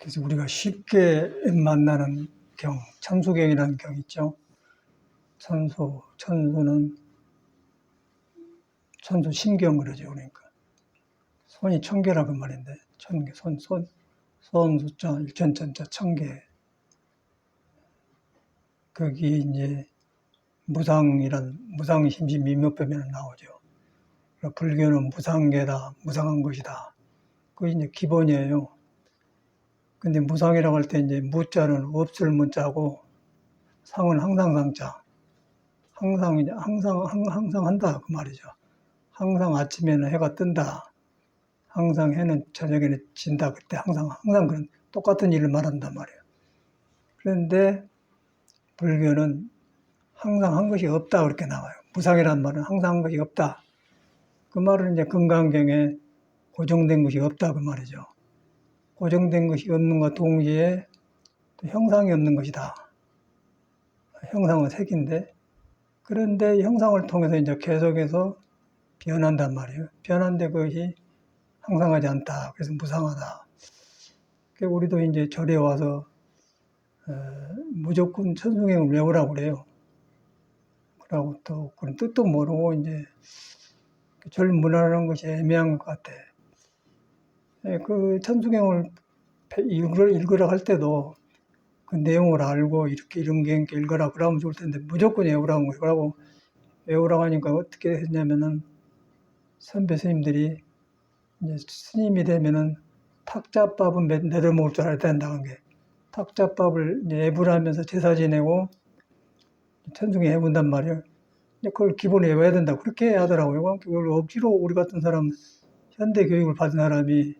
그래서 우리가 쉽게 만나는 경, 천수경이라는 경 있죠. 천수는 천수 심경 그러죠. 그러니까 손이 천개라고 말인데 천개, 손 숫자 일천천자 천개. 거기 이제 무상심신미묘법에는 나오죠. 불교는 무상계다, 무상한 것이다. 그게 이제 기본이에요. 근데 무상이라고 할 때 이제 무자는 없을 문자고 상은 항상 상자. 항상 한다 그 말이죠. 항상 아침에는 해가 뜬다. 항상 해는 저녁에는 진다. 그때 항상 그런 똑같은 일을 말한단 말이에요. 그런데 불교는 항상 한 것이 없다 그렇게 나와요. 무상이라는 말은 항상 한 것이 없다. 그 말은 이제 금강경에 고정된 것이 없다 그 말이죠. 고정된 것이 없는 것 동시에 또 형상이 없는 것이다. 형상은 색인데 그런데 형상을 통해서 이제 계속해서 변한단 말이에요. 변한데 그것이 항상하지 않다. 그래서 무상하다. 우리도 이제 절에 와서 무조건 천승행을 외우라고 그래요. 그러고 또 그런 뜻도 모르고 이제 절 문화라는 것이 애매한 것 같아. 그 천승행을 읽으라 할 때도 그 내용을 알고 이렇게 이런 게 읽어라 그러면 좋을 텐데 무조건 외우라는 거예요. 그러고 외우라고 하니까 어떻게 했냐면은 선배 스님들이 이제 스님이 되면은 탁자밥은 내려먹을 줄 알아야 된다는 게 탁자밥을 애불하면서 제사 지내고 천승에 해본단 말이에요. 그걸 기본에 외워야 된다. 그렇게 하더라고요. 그걸 억지로 우리 같은 사람, 현대 교육을 받은 사람이,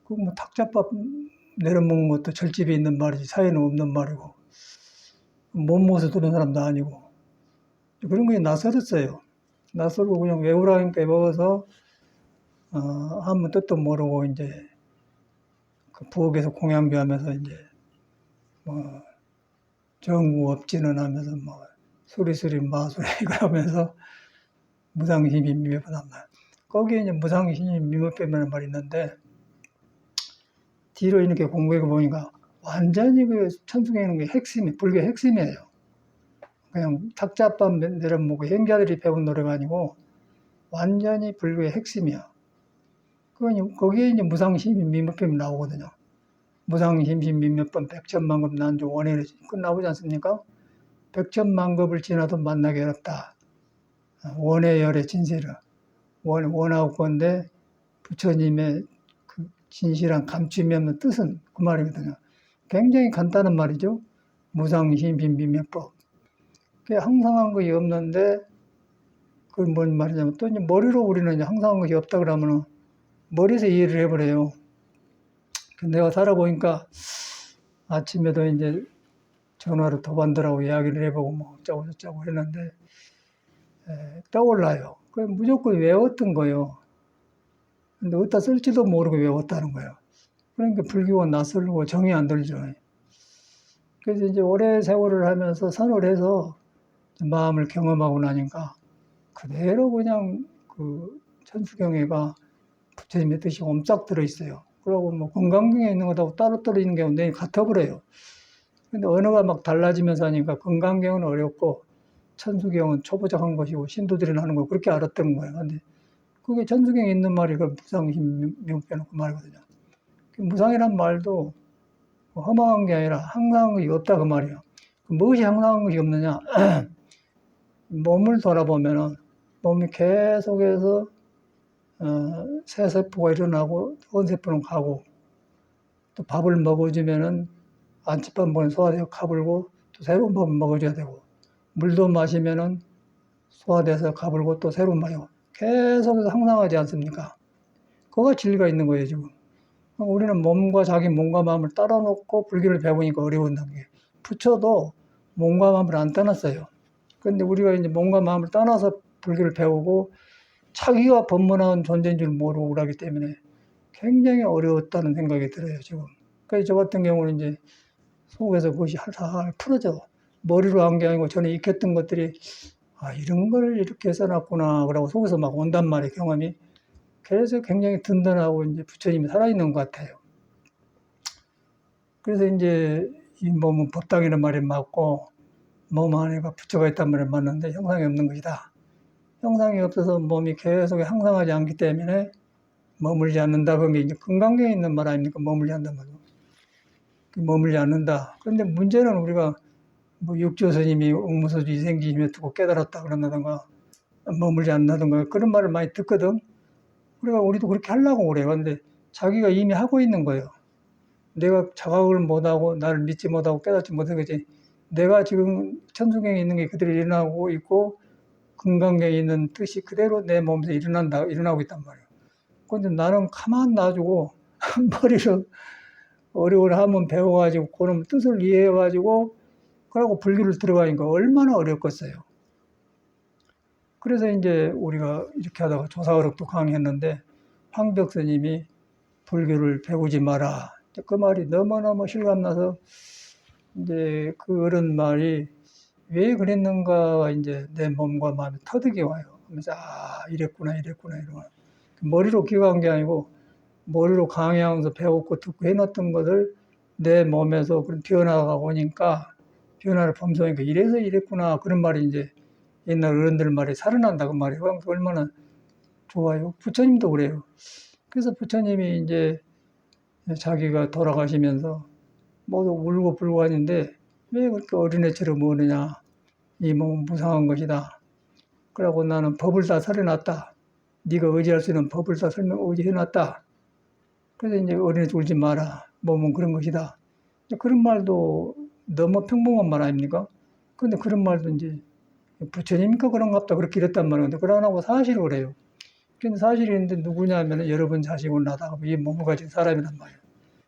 그 뭐 탁자밥 내려먹는 것도 절집에 있는 말이지, 사회는 없는 말이고, 못 먹어서 들은 사람도 아니고, 그런 거에 낯설었어요. 낯설고 그냥 외우라니까 외워서, 한번 뜻도 모르고, 이제, 그 부엌에서 공양비하면서, 이제, 뭐, 정구 업지는 하면서, 뭐, 수리수리 마수리 그러면서, 무상심이 미묘하단 말. 거기에 이제 무상심이 미묘법이라는 말이 있는데, 뒤로 이렇게 공부해 보니까 완전히 그 천승행의 핵심이, 불교의 핵심이에요. 그냥 탁자밥 내려먹고 행자들이 배운 노래가 아니고 완전히 불교의 핵심이야. 거기에 이제 무상심이 미묘법이 나오거든요. 무상심신미묘법 백천만급 난조 원해를 끝나오지 않습니까? 백천만급을 지나도 만나기 어렵다. 원해 열의 진실을 원하고 건데 부처님의 그 진실한 감춤이 없는 뜻은 그 말이거든요. 굉장히 간단한 말이죠. 무상심신미묘법. 그게 항상한 것이 없는데 그건 뭔 말이냐면 또 이제 머리로 우리는 이제 항상한 것이 없다 그러면은 머리에서 이해를 해버려요. 내가 살아보니까 아침에도 이제 전화로 도반들하고 이야기를 해보고 뭐 어쩌고 저쩌고 했는데 떠올라요. 그 무조건 외웠던 거예요. 근데 어디다 쓸지도 모르고 외웠다는 거예요. 그러니까 불교가 낯설고 정이 안 들죠. 그래서 이제 오래 세월을 하면서 선을 해서 마음을 경험하고 나니까 그대로 그냥 그 천수경애가 부처님의 뜻이 옴싹 들어있어요. 그러고 뭐 건강경에 있는 것하고 따로 있는 경우는 같아버려요. 근데 언어가 막 달라지면서 하니까 건강경은 어렵고 천수경은 초보작한 것이고 신도들이 하는 거 그렇게 알았던 거예요. 근데 그게 천수경에 있는 말이 그 무상심명빼놓고 말이거든요. 무상이란 말도 허망한 게 아니라 항상한 것이 없다 그 말이에요. 무엇이 항상한 것이 없느냐? 몸을 돌아보면은 몸이 계속해서 새 세포가 일어나고 온 세포는 가고 또 밥을 먹어주면은 안치밥 먹으면 소화되어 가불고 또 새로운 밥을 먹어줘야 되고 물도 마시면은 소화돼서 가불고 또 새로운 마시고 계속해서 항상하지 않습니까? 그거가 진리가 있는 거예요 지금. 우리는 자기 몸과 마음을 따라 놓고 불교를 배우니까 어려운다는 게 부처도 몸과 마음을 안 떠났어요. 그런데 우리가 이제 몸과 마음을 떠나서 불교를 배우고 자기가 법문한 존재인 줄 모르고 그러기 때문에 굉장히 어려웠다는 생각이 들어요 지금. 그래서 저 같은 경우는 이제 속에서 그것이 할살 풀어져. 머리로 한 게 아니고 전에 익혔던 것들이 이런 걸 이렇게 써놨구나 그러고 속에서 막 온단 말이에요 경험이. 그래서 굉장히 든든하고 이제 부처님이 살아있는 것 같아요. 그래서 이제 이 몸은 법당이라는 말이 맞고 몸 안에가 부처가 있단 말이 맞는데 형상이 없는 것이다. 형상이 없어서 몸이 계속 항상하지 않기 때문에 머물지 않는다. 그게 이제 금강경에 있는 말 아닙니까? 머물지 않는다 말이요. 머물지 않는다. 그런데 문제는 우리가 뭐 육조 스님이 옥무소주 이생지심에 두고 깨달았다 그런다든가 머물지 않는다든가 그런 말을 많이 듣거든. 그러니까 우리도 그렇게 하려고 그래요. 근데 자기가 이미 하고 있는 거예요. 내가 자각을 못하고 나를 믿지 못하고 깨닫지 못하는 거지. 내가 지금 천수경에 있는 게 그대로 일어나고 있고 금강경에 있는 뜻이 그대로 내 몸에서 일어나고 있단 말이에요. 근데 나는 가만 놔주고 머리로 어려운 한번 배워가지고 그놈 뜻을 이해해가지고 그러고 불교를 들어가니까 얼마나 어렵겠어요. 그래서 이제 우리가 이렇게 하다가 조사어록도 강의했는데 황벽 스님이 불교를 배우지 마라. 그 말이 너무너무 실감나서 이제 그런 말이 왜 그랬는가 이제 내 몸과 마음이 터득이 와요. 그래서 이랬구나 이랬구나 이런 머리로 기억한 게 아니고 머리로 강의하면서 배웠고 듣고 해놨던 것을 내 몸에서 그런 변화가 오니까 변화를 범성하니까 이래서 이랬구나 그런 말이 이제 옛날 어른들 말이 살아난다 그 말이에요. 그러니까 얼마나 좋아요. 부처님도 그래요. 그래서 부처님이 이제 자기가 돌아가시면서 모두 울고 불고 하는데 왜 그렇게 어린애처럼 우느냐. 이 몸은 무상한 것이다. 그러고 나는 법을 다 설해놨다. 네가 의지할 수 있는 법을 다 의지해놨다. 그래서 이제 어린애 울지 마라. 몸은 그런 것이다. 그런 말도 너무 평범한 말 아닙니까? 근데 그런 말도 이제 부처님이니까 그런갑다. 그렇게 이랬단 말인데, 그러나고 사실을 그래요. 근데 사실인데 누구냐면 여러분 자식은 나다. 이 몸을 가진 사람이란 말이에요.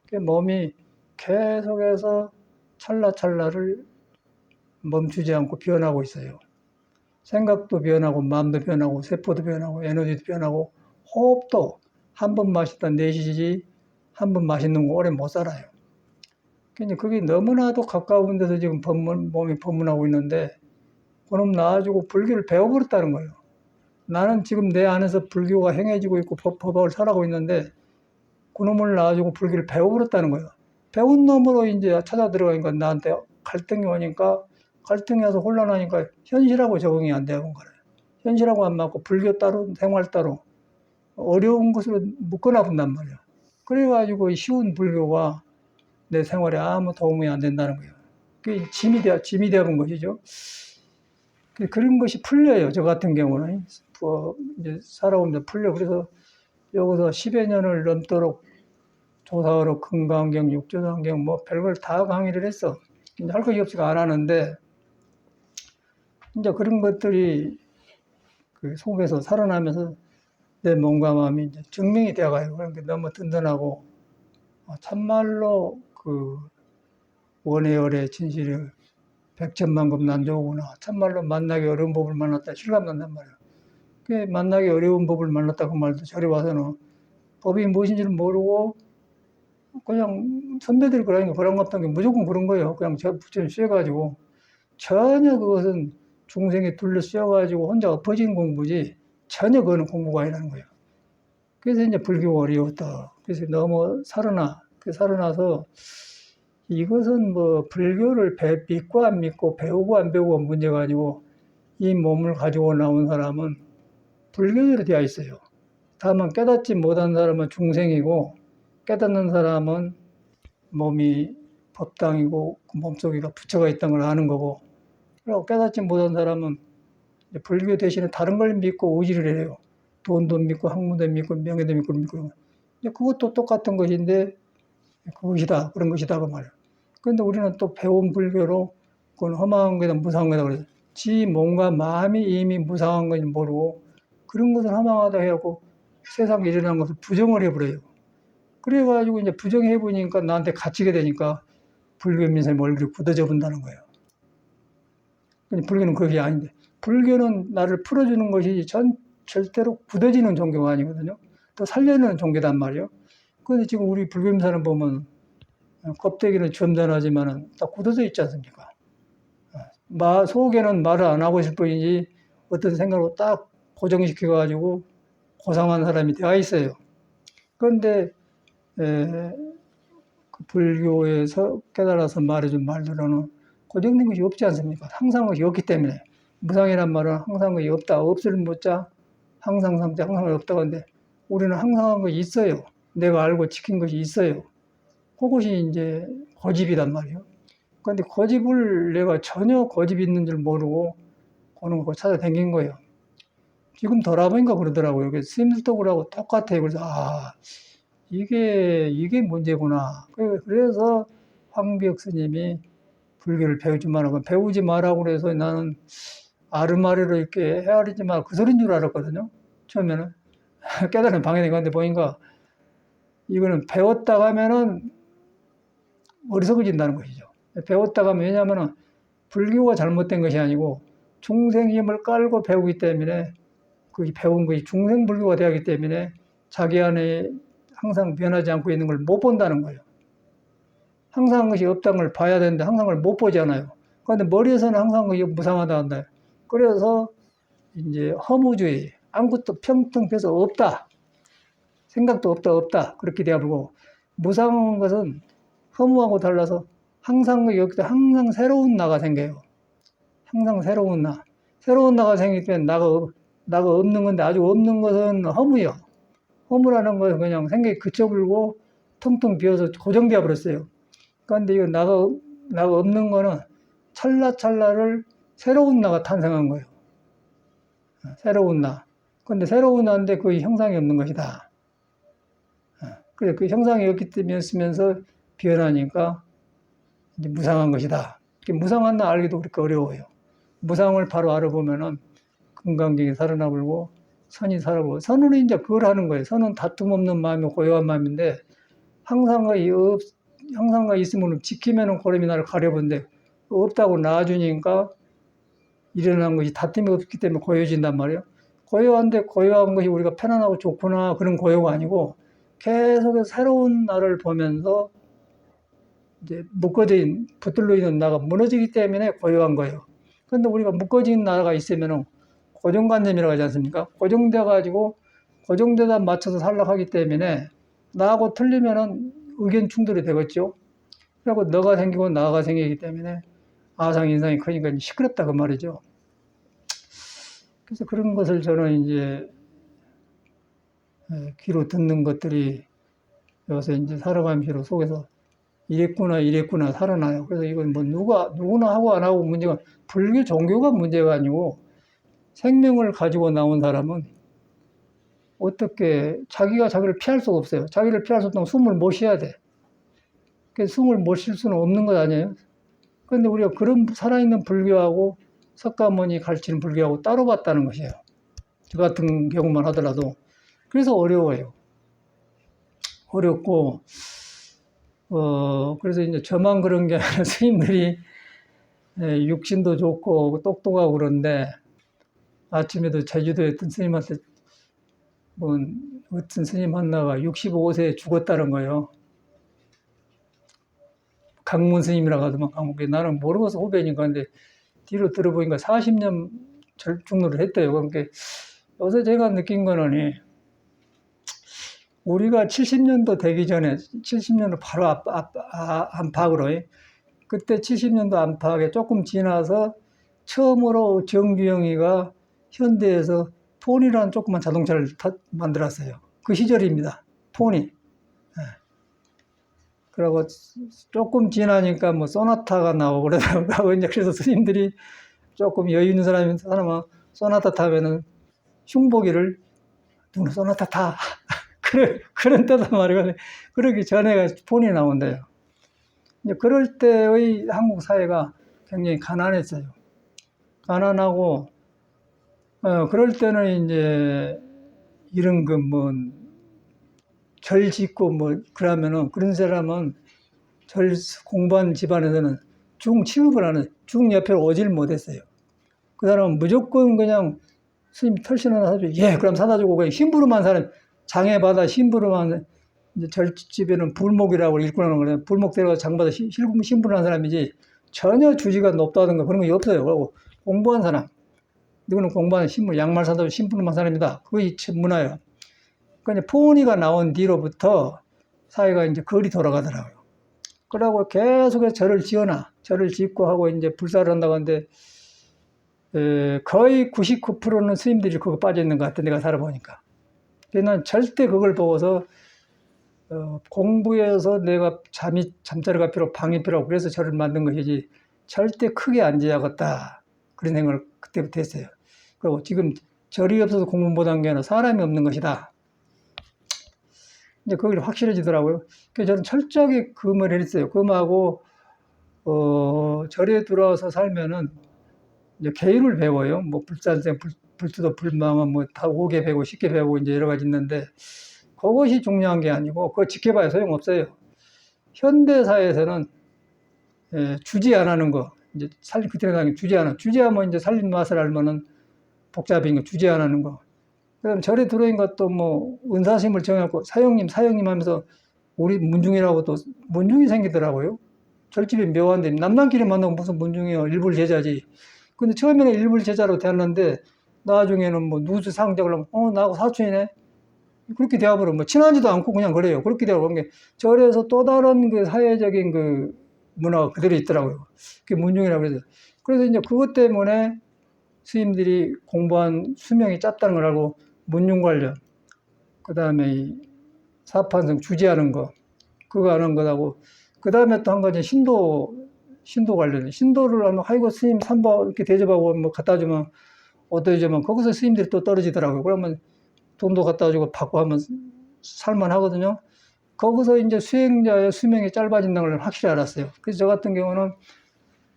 그 몸이 계속해서 찰나찰나를 멈추지 않고 변하고 있어요. 생각도 변하고, 마음도 변하고, 세포도 변하고, 에너지도 변하고, 호흡도 한 번 마셨다 내쉬지, 한 번 마시는 거 오래 못 살아요. 근데 그게 너무나도 가까운 데서 지금 몸이 법문하고 있는데, 그럼 나와주고 불교를 배워버렸다는 거예요. 나는 지금 내 안에서 불교가 행해지고 있고 법을 살아가고 있는데, 그놈을 나와주고 불교를 배워버렸다는 거예요. 배운 놈으로 이제 찾아 들어가니까 나한테 갈등이 오니까, 갈등이 와서 혼란하니까 현실하고 적응이 안 되는 거예요. 현실하고 안 맞고 불교 따로 생활 따로 어려운 것으로 묶어놔 본단 말이에요. 그래가지고 쉬운 불교가 내 생활에 아무 도움이 안 된다는 거예요. 그게 짐이 되어본 것이죠. 그런 것이 풀려요. 저 같은 경우는 이제 살아오면서 풀려. 그래서 여기서 10여 년을 넘도록 조사어록, 금강경, 육조단경 뭐 별걸 다 강의를 했어. 이제 할 것이 없이가 안 하는데 이제 그런 것들이 그 속에서 살아나면서 내 몸과 마음이 이제 증명이 되어가요. 그러니까 너무 든든하고 참말로 그 원해열의 진실을 백천만급 난조구나. 참말로 만나기 어려운 법을 만났다. 실감난단 말이에요. 그 만나기 어려운 법을 만났다 그 말도 저리 와서는 법이 무엇인지를 모르고 그냥 선배들이 그러니까 그런 것 같은 게 무조건 그런 거예요. 그냥 저 부처님 씌워가지고 전혀 그것은 중생에 둘러 씌워가지고 혼자 엎어진 공부지 전혀 그거는 공부가 아니라는 거예요. 그래서 이제 불교가 어려웠다. 그래서 너무 살아나서 이것은 뭐 불교를 믿고 안 믿고 배우고 안 배우고 문제가 아니고 이 몸을 가지고 나온 사람은 불교대로 되어 있어요. 다만 깨닫지 못한 사람은 중생이고 깨닫는 사람은 몸이 법당이고 그 몸속에가 부처가 있다는 걸 아는 거고 그리고 깨닫지 못한 사람은 불교 대신에 다른 걸 믿고 의지를 해요. 돈도 믿고 학문도 믿고 명예도 믿고 그것도 똑같은 것인데 그것이다 그런 것이다 그 말이에요. 그런데 우리는 또 배운 불교로 그건 험한 거다 무상한 거다 그래요. 지 몸과 마음이 이미 무상한 건지 모르고 그런 것을 허망하다 해갖고 세상에 일어난 것을 부정을 해버려요. 그래가지고 이제 부정해보니까 나한테 갇히게 되니까 불교 민사님 얼굴이 굳어져 본다는 거예요. 불교는 그게 아닌데 불교는 나를 풀어주는 것이 절대로 굳어지는 종교가 아니거든요. 또 살려내는 종교단 말이에요. 그런데 지금 우리 불교 민사를 보면 껍데기는 점잖하지만은 다 굳어져 있지 않습니까? 속에는 말을 안 하고 있을 뿐이지 어떤 생각으로 딱 고정시켜가지고 고상한 사람이 되어 있어요. 그런데 그 불교에서 깨달아서 말해준 말들로는 고정된 것이 없지 않습니까? 항상 것이 없기 때문에. 무상이란 말은 항상 것이 없다. 없을 무자, 항상 상자, 항상 것이 없다고 하는데 우리는 항상한 것이 있어요. 내가 알고 지킨 것이 있어요. 그것이 이제 고집이란 말이에요. 그런데 고집을 내가 전혀 고집이 있는 줄 모르고 그런 거 찾아다닌 거예요. 지금 돌아보니까 그러더라고요. 스님들도 그러고 똑같아요. 그래서 이게 문제구나. 그래서 황비혁 스님이 불교를 배우지 말라고 배우지 말라고 그래서 나는 아르마리로 이렇게 헤아리지 마 그 소리인 줄 알았거든요. 처음에는 깨달은 방해된 건데 보니까 이거는 배웠다가 하면은 어리석어진다는 것이죠. 배웠다가 하면 왜냐하면은 불교가 잘못된 것이 아니고 중생 힘을 깔고 배우기 때문에 그 배운 것이 중생 불교가 되었기 때문에 자기 안에 항상 변하지 않고 있는 걸 못 본다는 거예요. 항상 것이 없다는 걸 봐야 되는데 항상 걸 못 보잖아요. 그런데 머리에서는 항상 것이 무상하다 한다. 그래서 이제 허무주의, 아무것도 평등해서 없다. 생각도 없다. 그렇게 되어버리고 무상한 것은 허무하고 달라서 항상 여기서 항상 새로운 나가 생겨요. 항상 새로운 나. 새로운 나가 생기기 때문에 나가 없는 건데 아주 없는 것은 허무요. 허무라는 것은 그냥 생각이 그쳐버리고 텅텅 비어서 고정되어 버렸어요. 그런데 이거 나가 없는 거는 찰나찰나를 새로운 나가 탄생한 거예요. 새로운 나. 그런데 새로운 나인데 그 형상이 없는 것이다. 그래 그 형상이 없기 때문에 쓰면서 변하니까 이제 무상한 것이다. 무상한 나 알기도 그렇게 어려워요. 무상을 바로 알아보면은 금강경이 살아나버리고 선이 살아보고 선은 이제 그걸 하는 거예요. 선은 다툼 없는 마음이 고요한 마음인데 항상과 있으면 지키면은 고름이 나를 가려본데 없다고 놔주니까 일어난 것이 다툼이 없기 때문에 고요해진단 말이에요. 고요한데 고요한 것이 우리가 편안하고 좋구나 그런 고요가 아니고 계속해서 새로운 나를 보면서 이제 붙들려 있는 나가 무너지기 때문에 고요한 거예요. 그런데 우리가 묶어진 나가 있으면은 고정관념이라고 하지 않습니까? 고정돼가지고 고정되다 맞춰서 살락하기 때문에 나하고 틀리면은 의견 충돌이 되겠죠. 그리고 너가 생기고 나가 생기기 때문에 아상 인상이 크니까 시끄럽다 그 말이죠. 그래서 그런 것을 저는 이제 귀로 듣는 것들이 요새 이제 살아가면서 속에서 이랬구나 살아나요. 그래서 이건 뭐 누구나 하고 안 하고 문제가 불교 종교가 문제가 아니고 생명을 가지고 나온 사람은 어떻게 자기가 자기를 피할 수가 없어요. 자기를 피할 수 없다면 숨을 못 쉬어야 돼. 그래서 숨을 못 쉴 수는 없는 것 아니에요. 그런데 우리가 그런 살아있는 불교하고 석가모니 가르치는 불교하고 따로 봤다는 것이에요. 저 같은 경우만 하더라도. 그래서 어려워요. 어렵고, 그래서 이제 저만 그런 게 아니라 스님들이 육신도 좋고 똑똑하고 그런데 아침에도 제주도에 있던 스님한테 어떤 스님 하나가 65세에 죽었다는 거예요. 강문 스님이라고 하더만 나는 모르고서 후배니까 근데 뒤로 들어보니까 40년 절중로를 했대요. 그러니까 요새 제가 느낀 거는 우리가 70년도 되기 전에 70년도 바로 안팎으로 그때 70년도 안팎에 조금 지나서 처음으로 정규영이가 현대에서 폰이라는 조그만 자동차를 만들었어요. 그 시절입니다. 폰이. 그리고 조금 지나니까 뭐 소나타가 나오고 그러더라고요. 이제 그래서 스님들이 조금 여유 있는 사람은 소나타 타면은 흉보기를 누구 소나타 타. 그런 때단 말이에요. 그러기 전에 폰이 나온대요. 이제 그럴 때의 한국 사회가 굉장히 가난했어요. 가난하고, 그럴 때는 이제 이런 절 짓고 그러면은 그런 사람은 절 공부한 집안에서는 중 취급을 하는, 중 옆에 오질 못했어요. 그 사람은 무조건 그냥 스님 털신 하나 사줘. 예, 그럼 사다 주고 그냥 심부름한 사람, 장애받아 심부름한, 이제 절집에는 불목이라고 일꾼하는 거예요. 불목 데려가서 장받아 심부름한 사람이지 전혀 주지가 높다든가 그런 게 없어요. 그리고 공부한 사람, 누구는 공부한 양말 사다 주고 심부름한 사람이다. 그게 문화예요. 그러니까 포니가 나온 뒤로부터 사회가 이제 거리 돌아가더라고요. 그러고 계속해서 절을 지어놔. 절을 짓고 하고 이제 불사를 한다고 하는데, 거의 99%는 스님들이 그거 빠져 있는 것 같아. 내가 살아보니까. 그래서 난 절대 그걸 보고서, 공부해서 내가 잠자리가 필요하고 방이 필요하고 그래서 절을 만든 것이지, 절대 크게 안 지어야겠다. 그런 생각을 그때부터 했어요. 그리고 지금 절이 없어서 공부 못한 게 아니라 사람이 없는 것이다. 이제 그걸 확실해지더라고요. 그래서 저는 철저하게 금을 했어요. 금하고, 절에 들어와서 살면은, 이제 계율을 배워요. 뭐, 불산생, 불투도, 불망은 뭐, 다 5개 배우고, 10개 배우고, 이제 여러 가지 있는데, 그것이 중요한 게 아니고, 그거 지켜봐야 소용없어요. 현대사에서는, 주지 안 하는 거, 이제 그때 당시 주지하면 이제 살림 맛을 알면은 복잡인 거, 주지 안 하는 거. 그다음 절에 들어온 것도 뭐, 은사심을 정하고, 사형님 하면서, 우리 문중이라고 또, 문중이 생기더라고요. 절집이 묘한데, 남남끼리 만나고 무슨 문중이요. 일불 제자지. 근데 처음에는 일불 제자로 되었는데, 나중에는 뭐, 누수 상작을 하면, 나하고 사촌이네? 그렇게 되어버려. 뭐, 친하지도 않고 그냥 그래요. 그렇게 되어버린 게, 절에서 또 다른 그 사회적인 그 문화가 그대로 있더라고요. 그게 문중이라고 그래서. 그래서 이제 그것 때문에 스님들이 공부한 수명이 짧다는 걸 알고, 문중 관련, 그 다음에 사판성 주지하는 거, 그거 하는 거하고, 그 다음에 또 한 가지 신도 관련, 신도를 하면, 아이고, 스님 삼바 이렇게 대접하고 뭐 갖다 주면, 어떠해주면, 거기서 스님들이 또 떨어지더라고요. 그러면 돈도 갖다 주고 받고 하면 살만 하거든요. 거기서 이제 수행자의 수명이 짧아진다는 걸 확실히 알았어요. 그래서 저 같은 경우는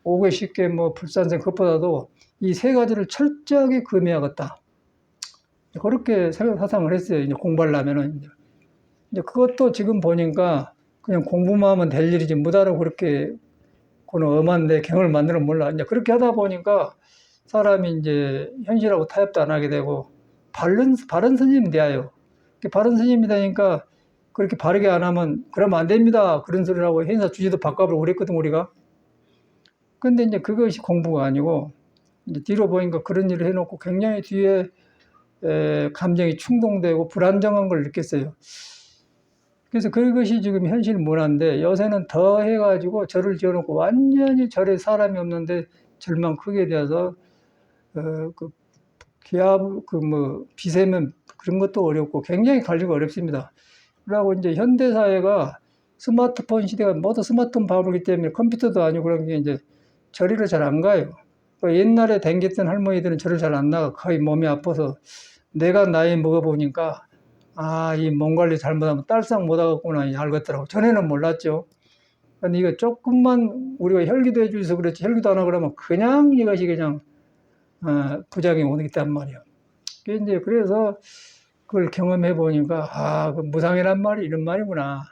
5개, 10개, 뭐, 불산생, 그것보다도 이 세 가지를 철저하게 금해야겠다. 그렇게 사상을 했어요. 이제 공부하려면은. 이제 그것도 지금 보니까 그냥 공부만 하면 될 일이지, 무다로 그렇게, 그는 엄한 내 경을 만드는 몰라. 이제 그렇게 하다 보니까 사람이 이제 현실하고 타협도 안 하게 되고, 바른 스님이 돼요. 바른 스님이 되니까 그렇게 바르게 안 하면, 그러면 안 됩니다. 그런 소리를 하고 행사 주지도 바꿔버리고 그랬거든, 우리가. 근데 이제 그것이 공부가 아니고, 이제 뒤로 보니까 그런 일을 해놓고 굉장히 뒤에 감정이 충동되고 불안정한 걸 느꼈어요. 그래서 그것이 지금 현실 문화인데, 요새는 더 해가지고 절을 지어놓고 완전히 절에 사람이 없는데 절만 크게 되어서, 그 기압, 비세면 그런 것도 어렵고 굉장히 관리가 어렵습니다. 그러고 이제 현대사회가 스마트폰 시대가 모두 스마트폰 바보기 때문에 컴퓨터도 아니고 그런 게 이제 절이를 잘 안 가요. 옛날에 댕겼던 할머니들은 절을 잘 안 나가. 거의 몸이 아파서. 내가 나이 먹어보니까, 이 몸 관리 잘못하면 딸상 못하겠구나 알겠더라고. 전에는 몰랐죠. 근데 이거 조금만 우리가 혈기도 해주셔서 그렇지, 혈기도 안 하고 그러면 그냥 이것이 그냥, 부작용이 오기 때문에 말이야. 이제 그래서 그걸 경험해 보니까, 그 무상이란 말이 이런 말이구나.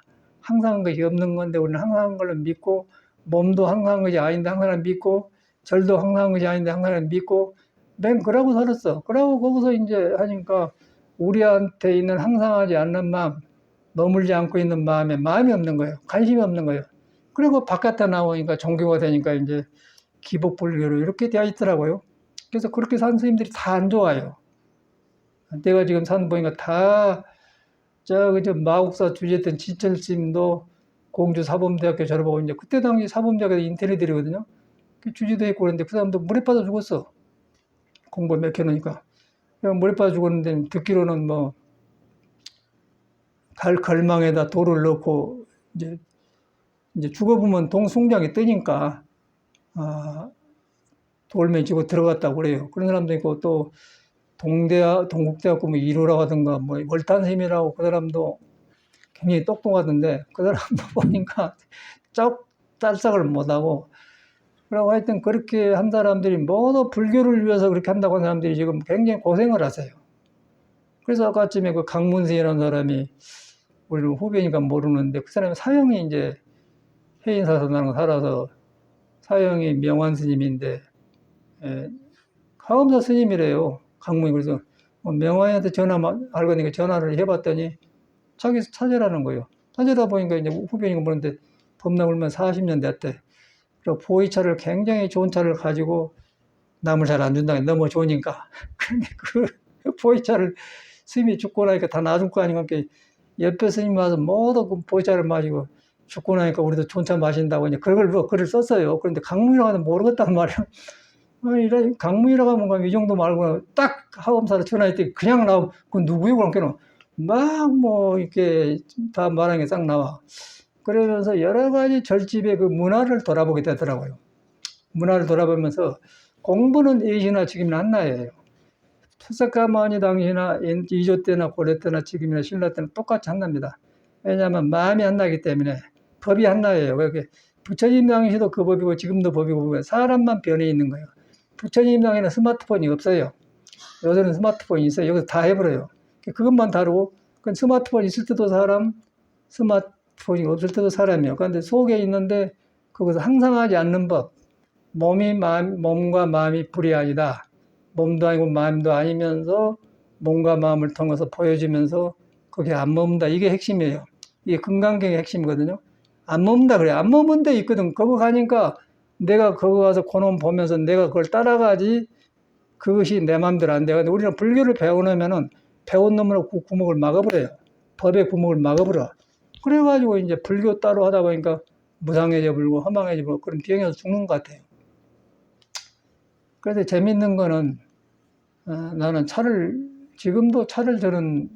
항상 것이 없는 건데 우리는 항상 걸로 믿고, 몸도 항상 것이 아닌데 항상 믿고, 절도 항상 것이 아닌데 항상 믿고, 맨 그러고 살았어. 그러고 거기서 이제 하니까 우리한테 있는 항상하지 않는 마음, 머물지 않고 있는 마음이 없는 거예요. 관심이 없는 거예요. 그리고 바깥에 나오니까 종교가 되니까 이제 기복불교로 이렇게 되어 있더라고요. 그래서 그렇게 산 스님들이 다 안 좋아요. 내가 지금 산 보니까 다, 저 마국사 주재했던 지철스님도 공주 사범대학교 졸업하고 이제 그때 당시 사범대학교 인테리들이거든요. 주지도 했고 그랬는데 그 사람도 물에 빠져 죽었어. 공부 몇 해놓으니까. 물에 빠져 죽었는데 듣기로는 뭐, 걸망에다 돌을 넣고 이제 죽어보면 동숭장이 뜨니까, 돌면 지고 들어갔다고 그래요. 그런 사람도 있고 또 동국대학교 뭐 1호라든가 뭐 월탄샘이라고 그 사람도 굉장히 똑똑하던데 그 사람도 보니까 짤싹을 못하고, 그러고 하여튼 그렇게 한 사람들이 모두 불교를 위해서 그렇게 한다고 한 사람들이 지금 굉장히 고생을 하세요. 그래서 아까쯤에 그 강문승이라는 사람이, 우리는 후배니까 모르는데 그 사람이 사형이 이제 해인사선하고 살아서 사형이 명환 스님인데, 가음사 스님이래요. 강문이. 그래서 명환한테 알고 있으니까 전화를 해봤더니 자기 찾으라는 거예요. 찾으다 보니까 이제 후배니까 모르는데 법나 울면 40년 됐대. 그리고 보이차를 굉장히 좋은 차를 가지고 남을 잘 안 준다. 너무 좋으니까. 근데 그 보이차를 스님이 죽고 나니까 다 놔줄 거 아니까 옆에 스님이 와서 모두 그 보이차를 마시고 죽고 나니까 우리도 좋은 차 마신다고 이제 그걸 글을 썼어요. 그런데 강문이라고 하면 모르겠단 말이야. 강문이라고 하면 이 정도 말고 딱 하검사로 전화했더니 그냥 나오고 그 누구요? 그러니까 막 뭐 이렇게 다 말하는 게 싹 나와. 그러면서 여러 가지 절집의 그 문화를 돌아보게 되더라고요. 문화를 돌아보면서 공부는 예시나 지금이나 한나예요. 투석가모니 당시나 이조 때나 고려 때나 지금이나 신라 때나 똑같이 한답니다. 왜냐하면 마음이 한나기 때문에 법이 한나예요. 그렇게 부처님 당시도 그 법이고 지금도 법이고 사람만 변해 있는 거예요. 부처님 당에는 스마트폰이 없어요. 요새는 스마트폰이 있어요. 여기서 다 해버려요. 그것만 다루고 그건 스마트폰 있을 때도 사람, 스마트폰이 없을 때도 사람이에요. 그런데 속에 있는데 그것을 항상하지 않는 법. 몸과 마음이 불이 아니다. 몸도 아니고 마음도 아니면서 몸과 마음을 통해서 보여주면서 그게 안 머문다. 이게 핵심이에요. 이게 금강경의 핵심이거든요. 안 머문다 그래. 안 머문 데 있거든. 거기 가니까 내가 거기 가서 그놈 보면서 내가 그걸 따라가지 그것이 내 마음대로 안 돼. 근데 우리는 불교를 배워놓으면은 배운 놈으로 그 구멍을 막아버려요. 법의 구멍을 막아버려. 그래가지고 이제 불교 따로 하다 보니까 무상해져 버리고 허망해져 버리고 그런 비행에서 죽는 것 같아요. 그래서 재밌는 거는 나는 지금도 차를 저는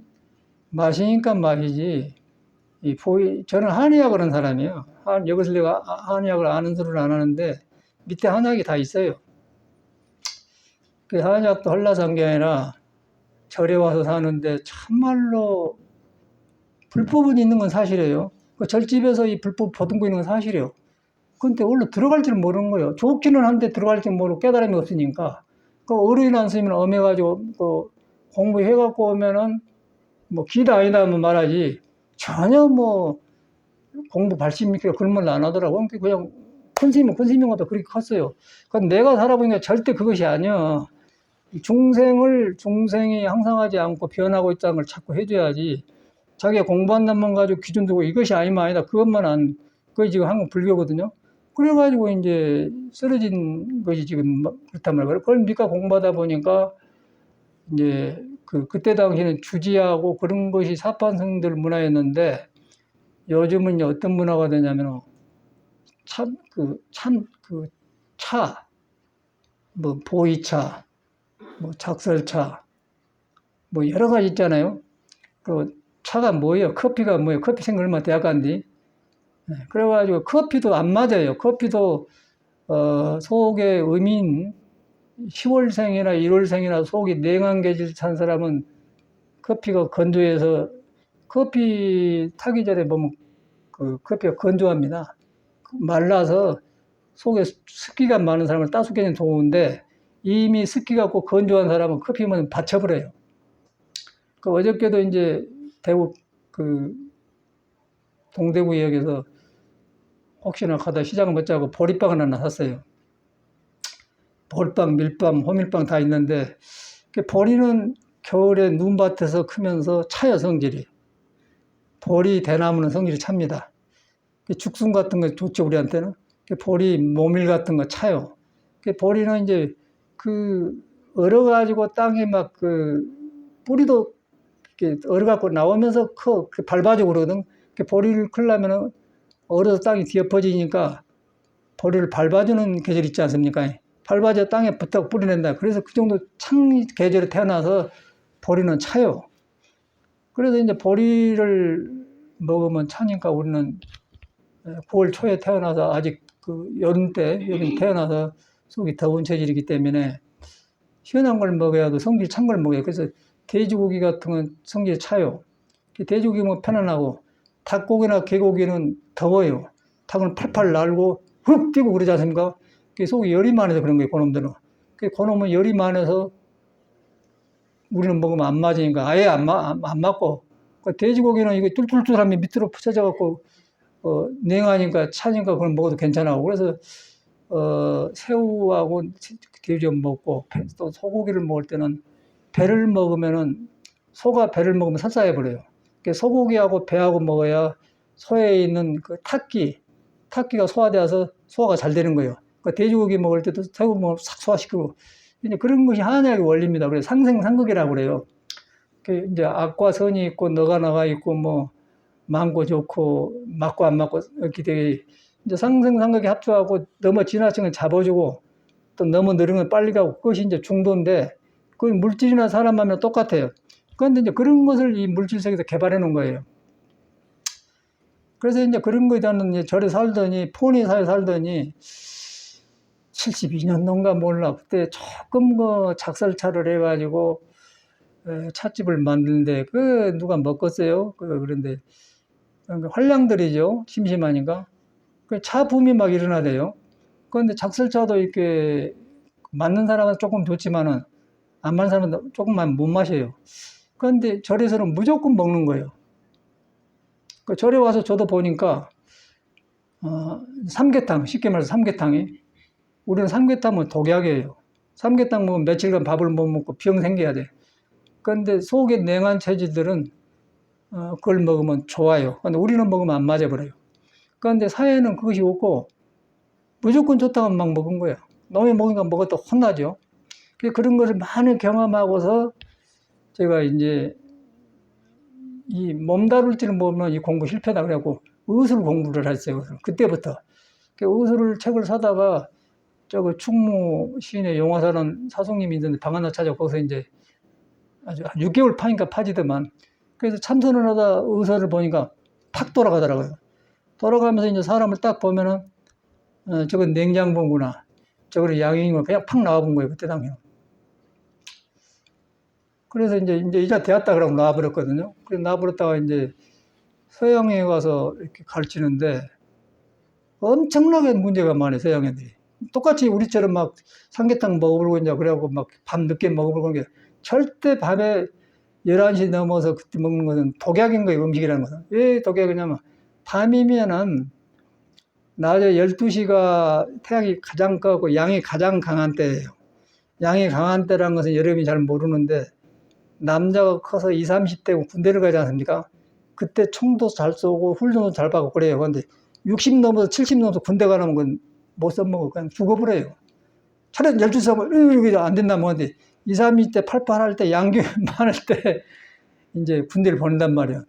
마시니까 마시지 저는 한의학을 하는 사람이에요. 여기서 내가 한의학을 아는 소리를 안 하는데 밑에 한약이 다 있어요. 그 한약도 한라산 게 아니라 절에 와서 사는데 참말로 불법은 있는 건 사실이에요. 그 절집에서 이 불법 보듬고 있는 건 사실이에요. 근데 원래 들어갈 줄 모르는 거예요. 좋기는 한데 들어갈 줄 모르고 깨달음이 없으니까. 그 어른이 안 쓰면 엄해가지고 그 공부해갖고 오면은 뭐 기다 아니다 하면 말하지 전혀 뭐 공부 발심 있게 그런 말 안 하더라고. 그냥 큰 스님인 것도 그렇게 컸어요. 그러니까 내가 살아보니까 절대 그것이 아니야. 중생이 항상하지 않고 변하고 있다는 걸 자꾸 해줘야지. 자기가 공부한 것만 가지고 기준 두고 이것이 아니면 아니다. 그게 지금 한국 불교거든요. 그래가지고 이제 쓰러진 것이 지금 그렇단 말이에요. 그걸 니까 공부하다 보니까 이제 그때 당시에는 주지하고 그런 것이 사판성들 문화였는데 요즘은 이제 어떤 문화가 되냐면 차, 뭐 보이차, 뭐 작설차, 뭐 여러 가지 있잖아요. 그 차가 뭐예요? 커피가 뭐예요? 커피 생각 얼마 대학간디. 그래가지고 커피도 안 맞아요. 커피도 속에 음인 10월생이나 1월생이나 속이 냉한계질 찬 사람은 커피가 건조해서 커피 타기 전에 보면 그 커피가 건조합니다. 말라서 속에 습기가 많은 사람을 따숩게는 좋은데 이미 습기가 꼭 건조한 사람은 커피 마시면 받쳐버려요. 그 어저께도 이제 대구 동대구역에서 혹시나 가다 시장 못 자고 보리빵을 하나 샀어요. 볼빵, 밀빵, 호밀빵 다 있는데 보리는 겨울에 눈밭에서 크면서 차요 성질이. 보리 대나무는 성질이 찹니다. 죽순 같은 거 좋죠 우리한테는. 보리, 모밀 같은 거 차요. 보리는 이제 얼어가지고 땅에 막 뿌리도 이렇게 얼어갖고 나오면서 밟아주고 그러거든. 보리를 크려면은 얼어서 땅이 뒤엎어지니까 보리를 밟아주는 계절 있지 않습니까? 밟아져 땅에 붙어 뿌리 낸다. 그래서 그 정도 찬 계절에 태어나서 보리는 차요. 그래서 이제 보리를 먹으면 차니까 우리는 9월 초에 태어나서 아직 여름 태어나서 속이 더운 체질이기 때문에 시원한 걸 먹어야 하고 성질 찬 걸 먹어요. 그래서 돼지고기 같은 건 성질이 차요. 돼지고기 먹으면 편안하고 닭고기나 개고기는 더워요. 닭은 팔팔 날고 훅 뛰고 그러지 않습니까? 속이 열이 많아서 그런 거예요, 그놈들은. 그놈은 열이 많아서 우리는 먹으면 안 맞으니까 아예 안 맞고, 돼지고기는 이거 뚫뚫뚫하면 밑으로 붙여져갖고, 냉하니까 차니까 그걸 먹어도 괜찮아고. 그래서, 새우하고 돼지 먹고, 또 소고기를 먹을 때는 배를 먹으면은, 소가 배를 먹으면 설사해버려요. 소고기하고 배하고 먹어야 소에 있는 탁기가 소화되어서 소화가 잘 되는 거예요. 돼지고기 먹을 때도 새우 먹으면 싹 소화시키고, 이제 그런 것이 한약의 원리입니다. 그래서 상생상극이라고 그래요. 이제 악과 선이 있고, 너가 나가 있고, 뭐, 많고 좋고 맞고 안 맞고 이렇게 이제 상승상극이 합주하고 너무 지나친 건 잡아주고 또 너무 느린 건 빨리 가고 그것이 이제 중도인데 그 물질이나 사람 하면 똑같아요. 그런데 이제 그런 것을 이 물질 세계에서 개발해 놓은 거예요. 그래서 이제 그런 거에 대한 절에 살더니 포니 사회 살더니 72년도인가 몰라 그때 조금 그 작살차를 해가지고 찻집을 만드는데 그 누가 먹겠어요? 그런데 환량들이죠. 심심하니까. 그 차 붐이 막 일어나대요. 그런데 작설차도 이렇게 맞는 사람은 조금 좋지만은 안 맞는 사람은 조금만 못 마셔요. 그런데 절에서는 무조건 먹는 거예요. 그 절에 와서 저도 보니까 삼계탕, 쉽게 말해서 삼계탕이 우리는 삼계탕은 독약이에요. 삼계탕 먹으면 며칠간 밥을 못 먹고 병 생겨야 돼. 그런데 속에 냉한 체질들은 그걸 먹으면 좋아요. 근데 우리는 먹으면 안 맞아버려요. 그런데 사회는 그것이 없고 무조건 좋다고 막 먹은 거예요. 너무 먹으니까 먹었다 혼나죠. 그런 것을 많이 경험하고서 제가 이제 이 몸다룰 줄은 모르면 이 공부 실패다 그래갖고 의술 공부를 했어요. 그때부터. 의술을 책을 사다가 저거 충무 시인의 용화사는 사송님이 있는데 방 하나 찾아 거기서 이제 아주 6개월 파니까 파지더만. 그래서 참선을 하다 의사를 보니까 팍 돌아가더라고요. 돌아가면서 이제 사람을 딱 보면은 저건 냉장고구나. 저거는 양인이구나. 그냥 팍 나와본 거예요. 그때 당시에. 그래서 이제 이자 되었다 그러고 놔버렸거든요. 그래서 놔버렸다가 이제 서양에 가서 이렇게 가르치는데 엄청나게 문제가 많아요. 서양 애들이. 똑같이 우리처럼 막 삼계탕 먹어보고 이제 그래갖고 막 밤 늦게 먹어보고 게 절대 밤에 11시 넘어서 그때 먹는 것은 독약인 거예요. 음식이라는 것은. 왜 독약이냐면 밤이면은 낮에 12시가 태양이 가장 꺼고 양이 가장 강한 때예요. 양이 강한 때라는 것은 여러분이 잘 모르는데 남자가 커서 20, 30대고 군대를 가지 않습니까? 그때 총도 잘 쏘고 훈련도 잘 받고 그래요. 그런데 60 넘어서 70 넘어서 군대 가려면 그건 못 써먹어. 그냥 죽어버려요. 차라리 12시 하면 안 된다 뭐는데 20, 30대 팔팔할 때 양교 많을 때 이제 군대를 보낸단 말이에요.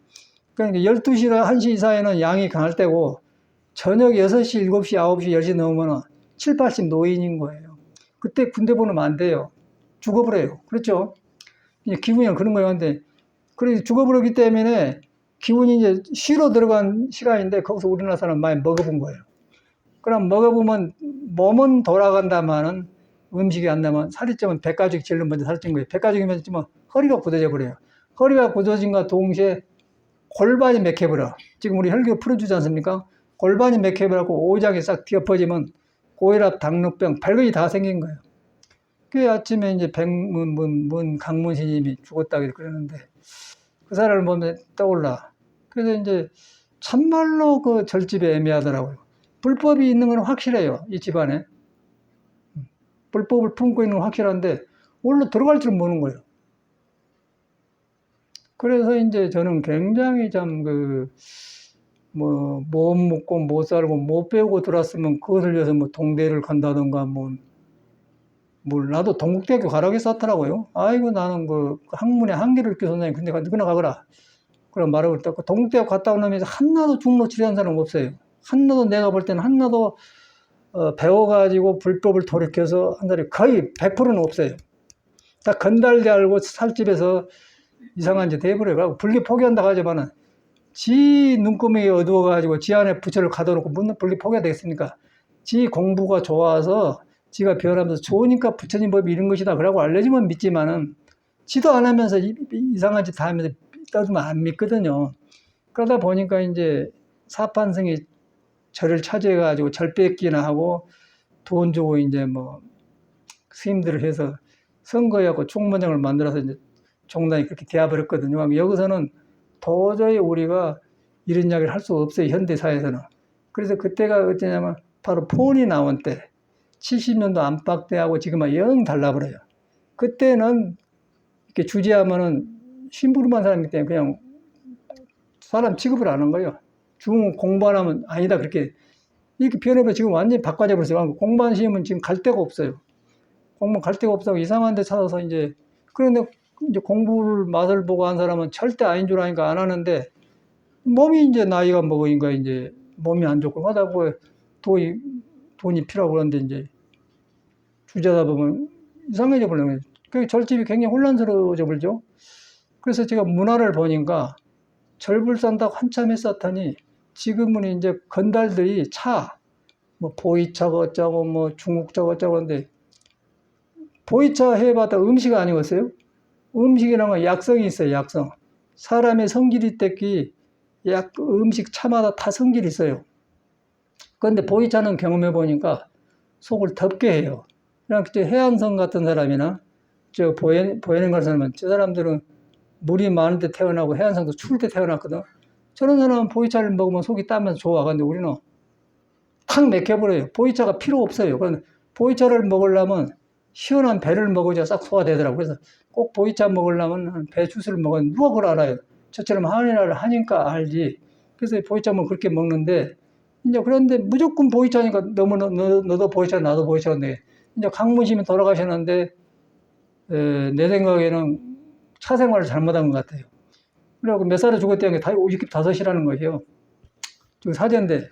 그러니까 12시나 1시 사이에는 양이 강할 때고 저녁 6시, 7시, 9시, 10시 넘으면 7, 80 노인인 거예요. 그때 군대 보내면 안 돼요. 죽어버려요. 그렇죠? 기분이 그런 거예요. 근데, 그래, 죽어버렸기 때문에 기운이 이제 쉬러 들어간 시간인데 거기서 우리나라 사람 많이 먹어본 거예요. 그럼 먹어보면 몸은 돌아간다마는 음식이 안 나면 살이 찌면 백가죽 제일 먼저 살찐 거예요. 백가죽이면 찌면 허리가 굳어져 버려요. 허리가 굳어진과 동시에 골반이 맥혀버려. 지금 우리 혈교 풀어주지 않습니까? 골반이 맥혀버리고 오장이 싹 뒤엎어지면 고혈압, 당뇨병, 별것이 다 생긴 거예요. 그 아침에 이제 백문 강문 스님이 죽었다 그러는데 그 사람을 보면 떠올라. 그래서 이제 참말로 그 절집이 애매하더라고요. 불법이 있는 건 확실해요. 이 집안에. 불법을 품고 있는 건 확실한데 올로 들어갈 줄 모르는 거예요. 그래서 이제 저는 굉장히 참 못 먹고 못 살고 못 배우고 들어왔으면 그것을 위해서 뭐 동대를 간다던가 나도 동국대학교 가라고 했었더라고요. 아이고 나는 그 학문의 한계를 선생님 근데 누구나 가거라. 그럼 말하고 있다고 동국대학 갔다 오면서 한나도 중로 치료한 사람 없어요. 한나도 내가 볼 때는 한나도 배워가지고 불법을 돌이켜서 한 사람이 거의 100%는 없어요. 다 건달대 알고 살집에서 이상한 짓 해버려요. 불교 포기한다고 하지만은 지 눈구멍이 어두워가지고 지 안에 부처를 가둬놓고 묻는 불교 포기가 되겠습니까? 지 공부가 좋아서 지가 변하면서 좋으니까 부처님 법이 이런 것이다. 그러고 알려주면 믿지만은 지도 안 하면서 이상한 짓 다 하면서 떠들면 안 믿거든요. 그러다 보니까 이제 사판성이 절을 차지해가지고 절 뺏기나 하고 돈 주고 이제 뭐 스님들을 해서 선거하고 총무장을 만들어서 이제 종단이 그렇게 되어버렸거든요. 여기서는 도저히 우리가 이런 이야기를 할 수 없어요. 현대사회에서는. 그래서 그때가 어쩌냐면 바로 폰이 나온 때 70년도 안팎 때하고 지금은 영 달라버려요. 그때는 이렇게 주지하면은 심부름한 사람이기 때문에 그냥 사람 취급을 안 한 거예요. 공부 안 하면 아니다. 그렇게 이렇게 변해버 지금 완전히 바꿔져 버렸어요. 공부한 시험은 지금 갈 데가 없어요. 공부 갈 데가 없다고 이상한 데 찾아서 그런데 이제 공부를 맛을 보고 한 사람은 절대 아닌 줄 아니까 안 하는데 몸이 이제 나이가 먹으니까 이제 몸이 안 좋고 하다 보니 돈이 필요하고 그런데 이제 주저하다 보면 이상해져 버리는 거예요. 그 절집이 굉장히 혼란스러워져 버리죠. 그래서 제가 문화를 보니까 절불 산다고 한참 했었더니 지금은 이제 건달들이 뭐 보이차가 어쩌고 뭐 중국차가 어쩌고 하는데 보이차 해봤다 음식 아니었어요? 음식이란 건 약성이 있어요, 약성. 사람의 성질이 때기 음식 차마다 다 성질이 있어요. 그런데 보이차는 경험해 보니까 속을 덥게 해요. 그냥 해안성 같은 사람이나 보혜는 갈 사람은 저 사람들은 물이 많은 데 태어나고 해안성도 추울 때 태어났거든. 저런 사람은 보이차를 먹으면 속이 따면서 좋아. 근데 우리는 탁 맥혀버려요. 보이차가 필요 없어요. 그런데 보이차를 먹으려면 시원한 배를 먹어야 싹 소화되더라고요. 그래서 꼭 보이차 먹으려면 배 주스를 먹어야 누가 그걸 알아요. 저처럼 한의를 하니까 알지. 그래서 보이차 먹으면 그렇게 먹는데, 이제 그런데 무조건 보이차니까 너도 보이차, 나도 보이차인데, 이제 강무심이 돌아가셨는데, 내 생각에는 차 생활을 잘못한 것 같아요. 그래갖고 몇 살에 죽었다는 게 다 65이라는 거예요. 저 사제인데,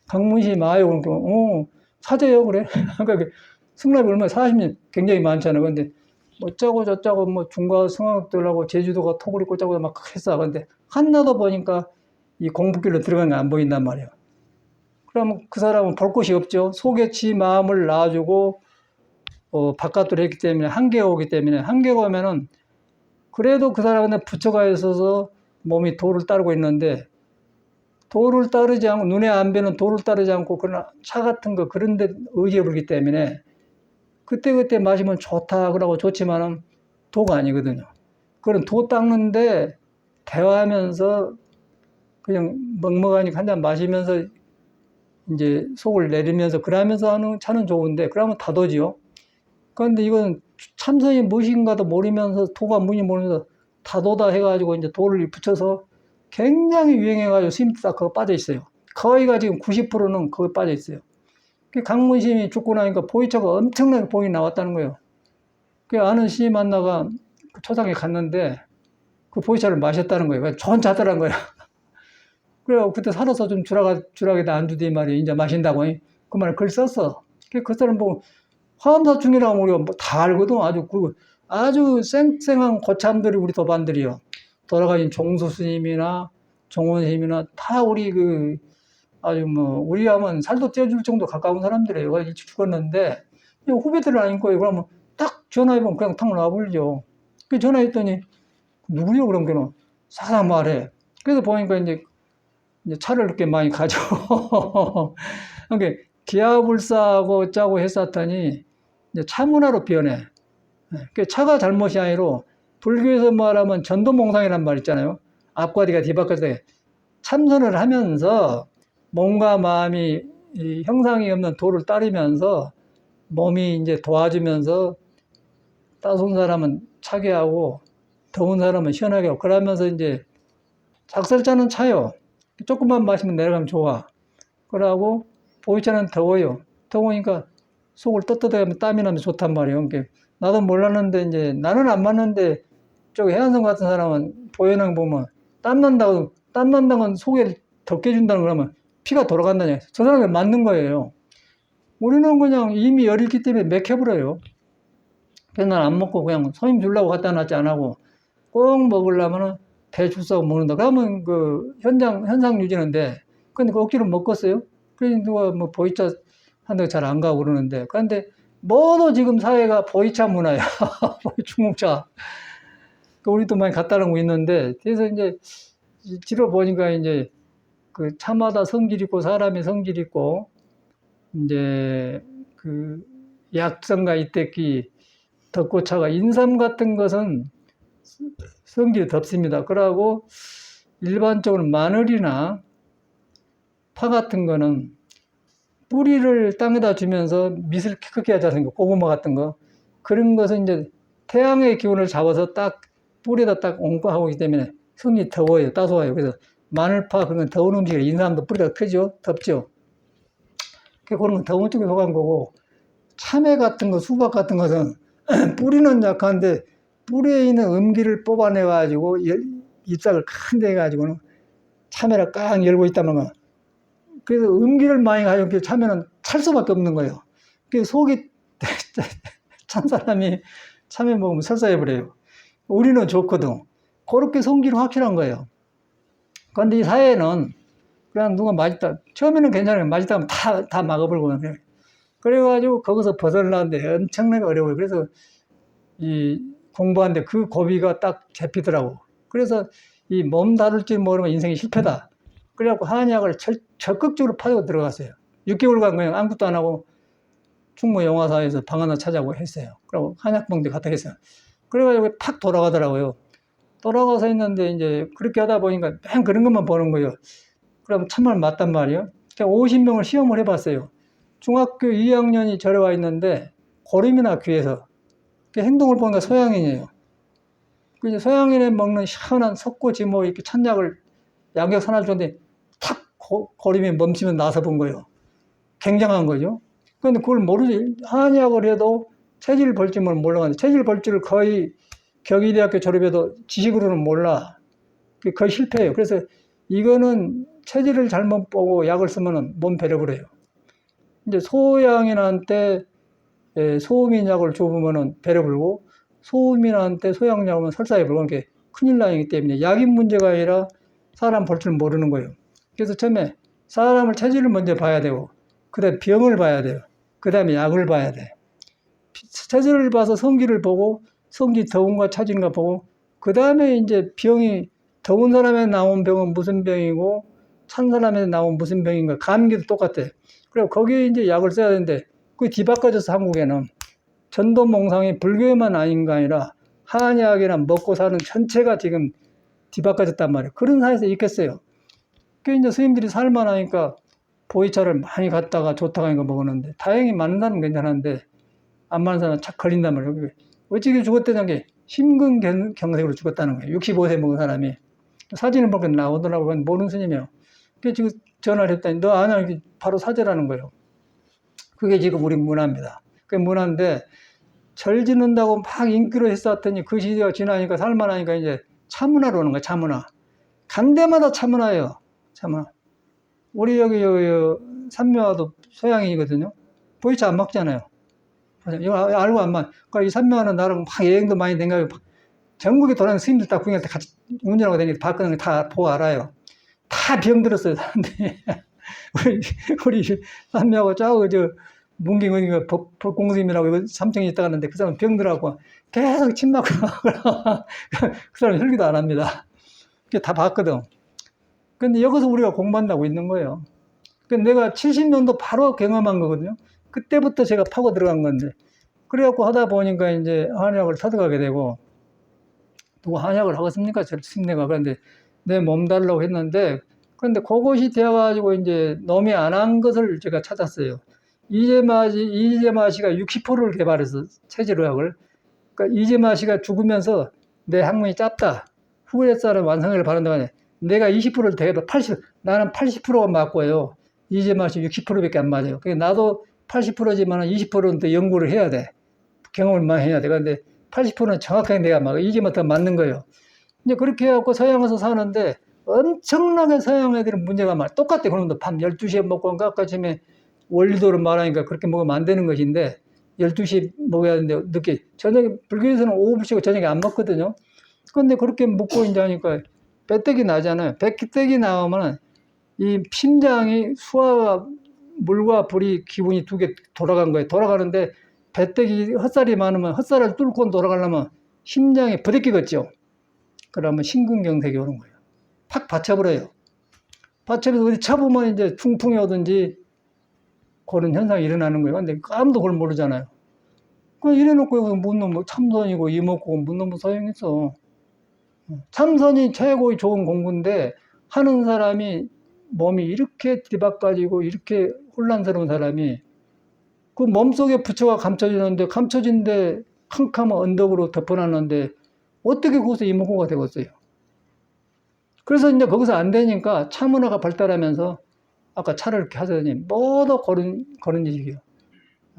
강문심 아유, 그러니까, 사제요, 그래? 그러니까 승납이 얼마나 40년 굉장히 많잖아요. 근데 어쩌고 저쩌고 뭐 중과 성악들하고 제주도가 토굴이 꽂자고 막 했어. 근데 한나도 보니까 이 공부길로 들어가는 게 안 보인단 말이에요. 그러면 그 사람은 볼 곳이 없죠. 속에 지 마음을 놔주고 바깥으로 했기 때문에 한계가 오기 때문에 한계가 오면은 그래도 그 사람한테 부처가 있어서 몸이 도를 따르고 있는데 도를 따르지 않고 눈에 안 뵈는 도를 따르지 않고 그런 차 같은 거 그런 데 의지해 버리기 때문에 그때그때 마시면 좋다 그러고 좋지만은 도가 아니거든요. 그런 도 닦는데 대화하면서 그냥 먹먹하니 한 잔 마시면서 이제 속을 내리면서 그러면서 하는 차는 좋은데 그러면 다도지요. 그런데 이건 참선이 무엇인가도 모르면서 도가 뭔지 모르면서 다도다 해가지고 이제 도를 붙여서 굉장히 유행해가지고 스님들 다 그거 빠져 있어요. 거의가 지금 90%는 거기 빠져 있어요. 강문심이 죽고 나니까 보이차가 엄청나게 봉이 나왔다는 거예요. 그 아는 스님 만나가 그 초상에 갔는데 그 보이차를 마셨다는 거예요. 좋은 차더란 거예요. 그래 그때 살아서 좀 주라게다 안 주더니 말이야. 이제 마신다고. 그 말을 글 썼어. 그 사람 보고 화엄사중이라고 우리가 뭐다 알거든. 아주 쌩쌩한 고참들이 우리 도반들이요. 돌아가신 종수 스님이나 종원 스님이나 다 우리 아주 우리 하면 살도 떼어줄 정도 가까운 사람들이에요. 일찍 죽었는데 후배들은 아닌 거예요. 그러면 딱 전화해보면 그냥 탁 놔버리죠. 그 전화했더니 누구요? 그런 게는 사사 말해. 그래서 보니까 이제 차를 그렇게 많이 가져. 그러니까 기아불사하고 짜고 했었더니 이제 차문화로 변해. 그 차가 잘못이 아니로 불교에서 말하면 전도몽상이란 말 있잖아요. 앞과 뒤가 뒤바뀌어서 참선을 하면서 몸과 마음이 형상이 없는 도를 따르면서 몸이 이제 도와주면서 따스운 사람은 차게 하고 더운 사람은 시원하게 하고 그러면서 이제 작설자는 차요. 조금만 마시면 내려가면 좋아. 그러고 보이차는 더워요. 더우니까 속을 떳떳하게 땀이 나면 좋단 말이에요. 그러니까 나도 몰랐는데 이제 나는 안 맞는데 저 해안성 같은 사람은 보현왕 보면 땀 난다고 속에 덥게 해준다는 그러면 피가 돌아간다냐. 저 사람이 맞는 거예요. 우리는 그냥 이미 열이 있기 때문에 맥혀버려요. 그래서 난 안 먹고 그냥 손님 주려고 갖다 놨지 안 하고 꼭 먹으려면은 배 주싸고 먹는다. 그러면 현상 유지는데 근데 그 억지로 먹겠어요? 그래서 누가 뭐 보이차 한다고 잘 안 가고 그러는데 그런데 모두 지금 사회가 보이차 문화야. 중국차. 우리도 많이 갖다놓고 있는데 그래서 이제 지로 보니까 이제 그 차마다 성질 있고 사람의 성질 있고 이제 그 약성과 이때기 덥고 차가 인삼 같은 것은 성질이 덥습니다. 그러고 일반적으로 마늘이나 파 같은 거는 뿌리를 땅에다 주면서 밑을 크게 하지 않습니까? 고구마 같은 거. 그런 것은 이제 태양의 기운을 잡아서 딱 뿌리에다 딱 얹고 하고 있기 때문에 성질이 더워요. 따스워요. 그래서 마늘파 그런 건 더운 음식이에요. 인삼도 뿌리가 크죠? 덥죠? 그런 건 더운 쪽에 속한 거고 참외 같은 거, 수박 같은 것은 뿌리는 약한데 뿌리에 있는 음기를 뽑아내 가지고 잎사귀를 큰 데 가지고는 참외를 꽉 열고 있다는 거. 그래서 음기를 많이 가지고 참외는 찰 수밖에 없는 거예요. 그 속이 찬 사람이 참외 먹으면 설사해버려요. 우리는 좋거든. 그렇게 성질이 확실한 거예요. 그런데 이 사회는 그냥 누가 맛있다. 처음에는 괜찮아요. 맛있다 하면 다 막아버리고. 그래가지고 거기서 벗어나는데 엄청나게 어려워요. 그래서 이 공부하는데 그 고비가 딱 잡히더라고. 그래서 이 몸 다룰 줄 모르면 인생이 실패다. 그래갖고 한의학을 적극적으로 파고 들어갔어요. 6개월간 그냥 아무것도 안 하고 충무 영화사에서 방 하나 찾아고 했어요. 그리고 한약봉대 갔다 했어요. 그래가지고 팍 돌아가더라고요. 돌아가서 했는데 이제 그렇게 하다 보니까 맨 그런 것만 보는 거예요. 그럼 참말 맞단 말이에요. 제가 50명을 시험을 해봤어요. 중학교 2학년이 절에 와 있는데 고름이나 귀에서 행동을 보니까 서양인이에요. 그 서양인에 먹는 시원한 석고지모 이렇게 찬약을 양약 하나 줬는데 탁 고름이 멈추면 나서 본 거예요. 굉장한 거죠. 그런데 그걸 모르지. 한의학을 해도 체질 볼 줄은 몰라가지고 체질 볼 줄을 거의 경희대학교 졸업해도 지식으로는 몰라. 거의 실패해요. 그래서 이거는 체질을 잘못 보고 약을 쓰면 몸 배려버려요. 이제 소양인한테 소음인약을 줘보면은 배려불고 소음인한테 소양약을 설사해불고 이렇게 큰일 나기 때문에 약인 문제가 아니라 사람 볼 줄 모르는 거예요. 그래서 처음에 사람을 체질을 먼저 봐야 되고 그 다음에 병을 봐야 돼요. 그 다음에 약을 봐야 돼. 체질을 봐서 성기를 보고 성기 더운가 차진가 보고 그 다음에 이제 병이 더운 사람에 나온 병은 무슨 병이고 찬 사람에 나온 무슨 병인가. 감기도 똑같아. 그리고 거기에 이제 약을 써야 되는데 그 뒤바꿔져서 한국에는 전도몽상이 불교에만 아닌가 아니라 한의학이나 먹고 사는 전체가 지금 뒤바꿔졌단 말이에요. 그런 사회에서 있겠어요. 그 이제 스님들이 살만하니까 보이차를 많이 갔다가 좋다고 하니까 먹었는데 다행히 맞는 사람은 괜찮았는데 안 맞는 사람은 착 걸린단 말이에요. 어찌게 죽었다는 게 심근경색으로 죽었다는 거예요. 65세 먹은 사람이. 사진을 보니까 나오더라고요. 그건 모르는 스님이에요. 그래서 지금 전화를 했더니 너 아냐? 바로 사제라는 거예요. 그게 지금 우리 문화입니다. 그게 문화인데 절 짓는다고 막 인기로 했었더니 그 시대가 지나니까 살만하니까 이제 차문화로 오는 거예요. 차문화. 간 데마다 차문화예요. 차문화. 우리 여기 산묘화도 소양인이거든요. 보이차 안 먹잖아요. 이거 알고 안 맞. 그러니까 이 산묘화는 나름 막 여행도 많이 댕가고 전국에 돌아다니는 스님들 다 구경할 때 같이 운전하고 다니고 봤거든요. 다 보고 알아요. 다 병들었어요, 사람들이. 우리 산묘하고 문ging 어디가 법공스님이라고 삼청에 있다 갔는데 그 사람 병들하고 계속 침 맞고 그 사람 혈기도 안 합니다. 다 봤거든. 근데 여기서 우리가 공부한다고 있는 거예요. 내가 70년도 바로 경험한 거거든요. 그때부터 제가 파고 들어간 건데. 그래갖고 하다 보니까 이제 한약을 터득하게 되고, 누가 한약을 하겠습니까? 저 스님네가. 그런데 내 몸 달라고 했는데, 그런데 그것이 되어가지고 이제 놈이 안 한 것을 제가 찾았어요. 이재마씨가 60%를 개발해서 체질의학을. 그러니까 이재마씨가 죽으면서 내 학문이 짧다. 후레 사람 완성을 바란다고 하네. 내가 20%를 대해도 나는 80%가 맞고요. 이재마씨 60%밖에 안 맞아요. 그러니까 나도 80%지만 20%는 더 연구를 해야 돼. 경험을 많이 해야 돼. 그런데 80%는 정확하게 내가 맞아. 이재마 더 맞는 거예요. 이제 그렇게 해갖고 서양에서 사는데 엄청나게 서양 애들은 문제가 많아. 똑같아. 그놈도 밤 12시에 먹고 아침에 원리도를 말하니까 그렇게 먹으면 안 되는 것인데 12시 먹어야 되는데 늦게 저녁에 불교에서는 오후 불시고 저녁에 안 먹거든요. 그런데 그렇게 먹고 이제 하니까 배떡이 나잖아요. 배떡이 나오면 이 심장이 수와 물과 불이 기분이 두 개 돌아간 거예요. 돌아가는데 배떡이 헛살이 많으면 헛살을 뚫고 돌아가려면 심장이 부대끼겠죠. 그러면 심근경색이 오는 거예요. 팍 받쳐버려요. 받쳐서 어디 쳐보면 이제 퉁퉁이 오든지 그런 현상이 일어나는 거예요. 근데 아무도 그걸 모르잖아요. 그 이래놓고 여기서 묻는 참선이고 이먹고 묻는 뭐 소용있어. 참선이 최고의 좋은 공부인데 하는 사람이 몸이 이렇게 뒤바꿔지고 이렇게 혼란스러운 사람이 그 몸속에 부처가 감춰지는데 감춰진데 캄캄한 언덕으로 덮어놨는데 어떻게 거기서 이목구가 되겠어요. 그래서 이제 거기서 안 되니까 차 문화가 발달하면서 아까 차를 이렇게 하더니 모두 그런 지식이에요.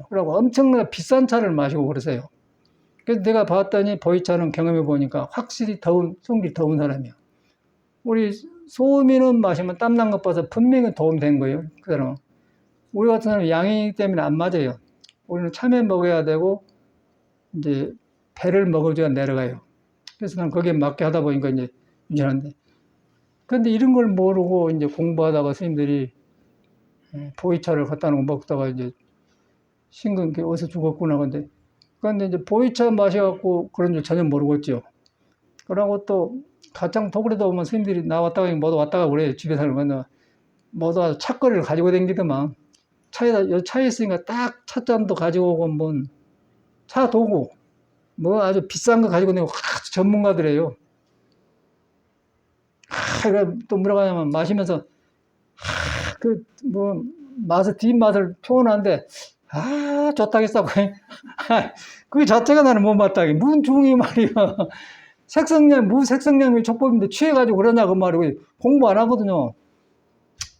그러고 엄청나게 비싼 차를 마시고 그러세요. 그래서 내가 봤더니 보이차는 경험해 보니까 확실히 성질이 더운 사람이에요. 우리 소음인은 마시면 땀난 것 봐서 분명히 도움이 된 거예요. 그 사람은. 우리 같은 사람은 양이기 때문에 안 맞아요. 우리는 참외 먹어야 되고, 이제 배를 먹어줘야 내려가요. 그래서 난 거기에 맞게 하다 보니까 이제 유지하는데. 근데 이런 걸 모르고 이제 공부하다가 스님들이 보이차를 갖다 놓고 먹다가 이제 심근경색 어디서 죽었구나. 근데 이제 보이차 마셔갖고 그런 줄 전혀 모르고 있죠. 그러고 또 가장 도그래도 보면 스님들이 나왔다가 모두 왔다가 그래요. 집에 살면 모두 와서 차거리를 가지고 다니더만 차에 있으니까 딱 찻잔도 가지고 오고 뭐 차 도구 뭐 아주 비싼 거 가지고 다니고 아주 전문가들이에요. 또 뭐라고 하냐면 마시면서 그 뭐 맛을 뒷맛을 표현하는데 좋다겠어. 그게 자체가 나는 못 맞다. 무슨 중이 말이야. 무색성량이 족법인데 취해가지고 그러냐, 그 말이고. 공부 안 하거든요.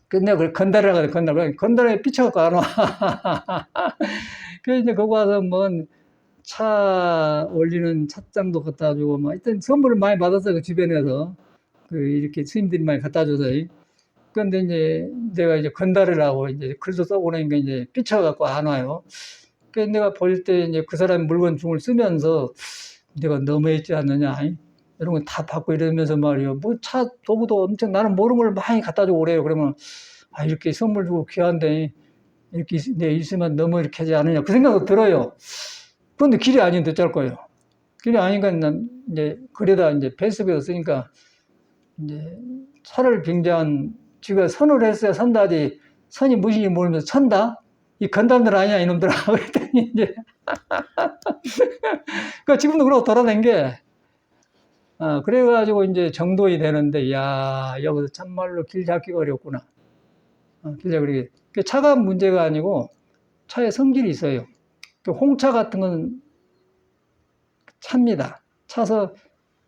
근데 내가 그걸 건달이라고 해, 건달에 삐쳐갖고 안 와. 그래서 이제 거기 와서 차 올리는 찻장도 갖다 주고, 하여튼 선물을 많이 받았어요, 그 주변에서. 이렇게 스님들이 많이 갖다 줘서. 그런데 이제 내가 이제 건달을 하고 이제 글도 써고 나니까 이제 삐쳐갖고 안 와요. 그래서 내가 볼 때 이제 그 사람이 물건 중을 쓰면서 내가 너무했지 않느냐. 이런 거 다 받고 이러면서 말이요. 차 도구도 엄청 나는 모르는 걸 많이 갖다 주고 그래요. 그러면 이렇게 선물 주고 귀한데 이렇게 있으면 너무 이렇게 하지 않느냐. 그 생각도 들어요. 그런데 길이 아닌데 어쩔 거예요. 길이 아니니까 난 이제 그러다 이제 페이스북에서 쓰니까 이제 차를 굉장한 지가 선을 했어야 선다지 선이 무엇인지 모르면서 선다? 이 건담들 아니야 이놈들아. 그랬더니 이제 그 지금도 그러고 돌아다닌 게 그래가지고 이제 정도이 되는데 야 여기서 참말로 길 잡기가 어렵구나. 길 잡기 차가 문제가 아니고 차에 성질이 있어요. 홍차 같은 건 찹니다. 차서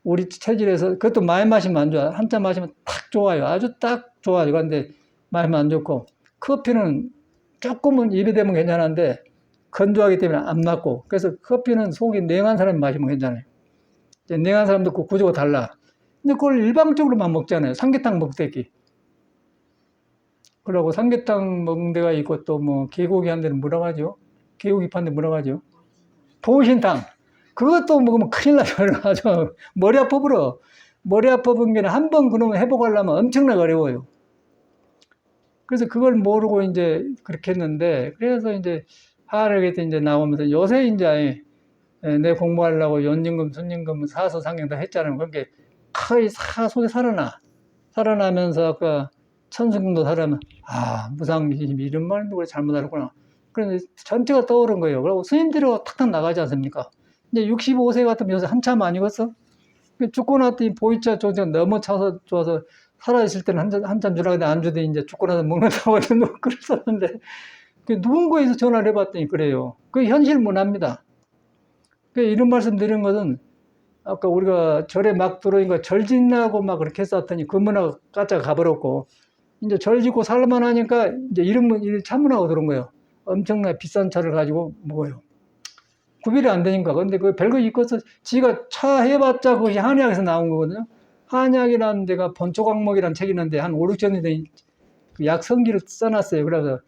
우리 체질에서 그것도 많이 마시면 안 좋아. 한 잔 마시면 딱 좋아요. 아주 딱 좋아요. 그런데 마시면 안 좋고 커피는 조금은 입에 대면 괜찮은데 건조하기 때문에 안 맞고 그래서 커피는 속이 냉한 사람이 마시면 괜찮아요. 냉한 사람도 그 구조가 달라. 근데 그걸 일방적으로만 먹잖아요. 삼계탕 먹대기. 그러고 삼계탕 먹는 데가 있고 또 개고기 한 데는 뭐라고 하죠? 개고기 파는 데 뭐라고 하죠? 보신탕. 그것도 먹으면 큰일 나죠. 아주 머리 아파 불어. 머리 아파 본 게 한 번 그놈을 회복하려면 엄청나게 어려워요. 그래서 그걸 모르고 이제 그렇게 했는데, 그래서 이제 하락에 이제 나오면서 요새 이제 내 공부하려고 연임금, 순임금, 사서 상경 다 했잖아요. 그렇게 거의 속에 살아나면서 아까 천승금도 살아나면, 무상미심 이런 말도 그래 잘못 알았구나. 그런데 전체가 떠오른 거예요. 그리고 스님들이 탁탁 나가지 않습니까? 이제 65세 같으면 요새 한참 아니겠어? 죽고 났더니 보이차 조정 너무 차서 좋아서 살아있을 때는 한 잔 주라고 했는데 안 주더니 이제 죽고 나서 먹는다고 해서 그랬었는데 누군가에서 전화를 해봤더니 그래요. 그게 현실 문화입니다. 이런 말씀 드린 것은 아까 우리가 절에 막 들어오니까 절 짓나고 막 그렇게 했었더니 그 문화가 까짜 가버렸고 이제 절 짓고 살만 하니까 이제 이런 차문화가 들어온 거예요. 엄청나게 비싼 차를 가지고 먹어요. 구별이 안 되니까. 근데 그 별거 있고서 지가 차 해봤자 그것이 한의학에서 나온 거거든요. 한의학이라는 데가 번초광목이라는 책이 있는데 한 5, 6천 년 약 성기를 써놨어요. 그래서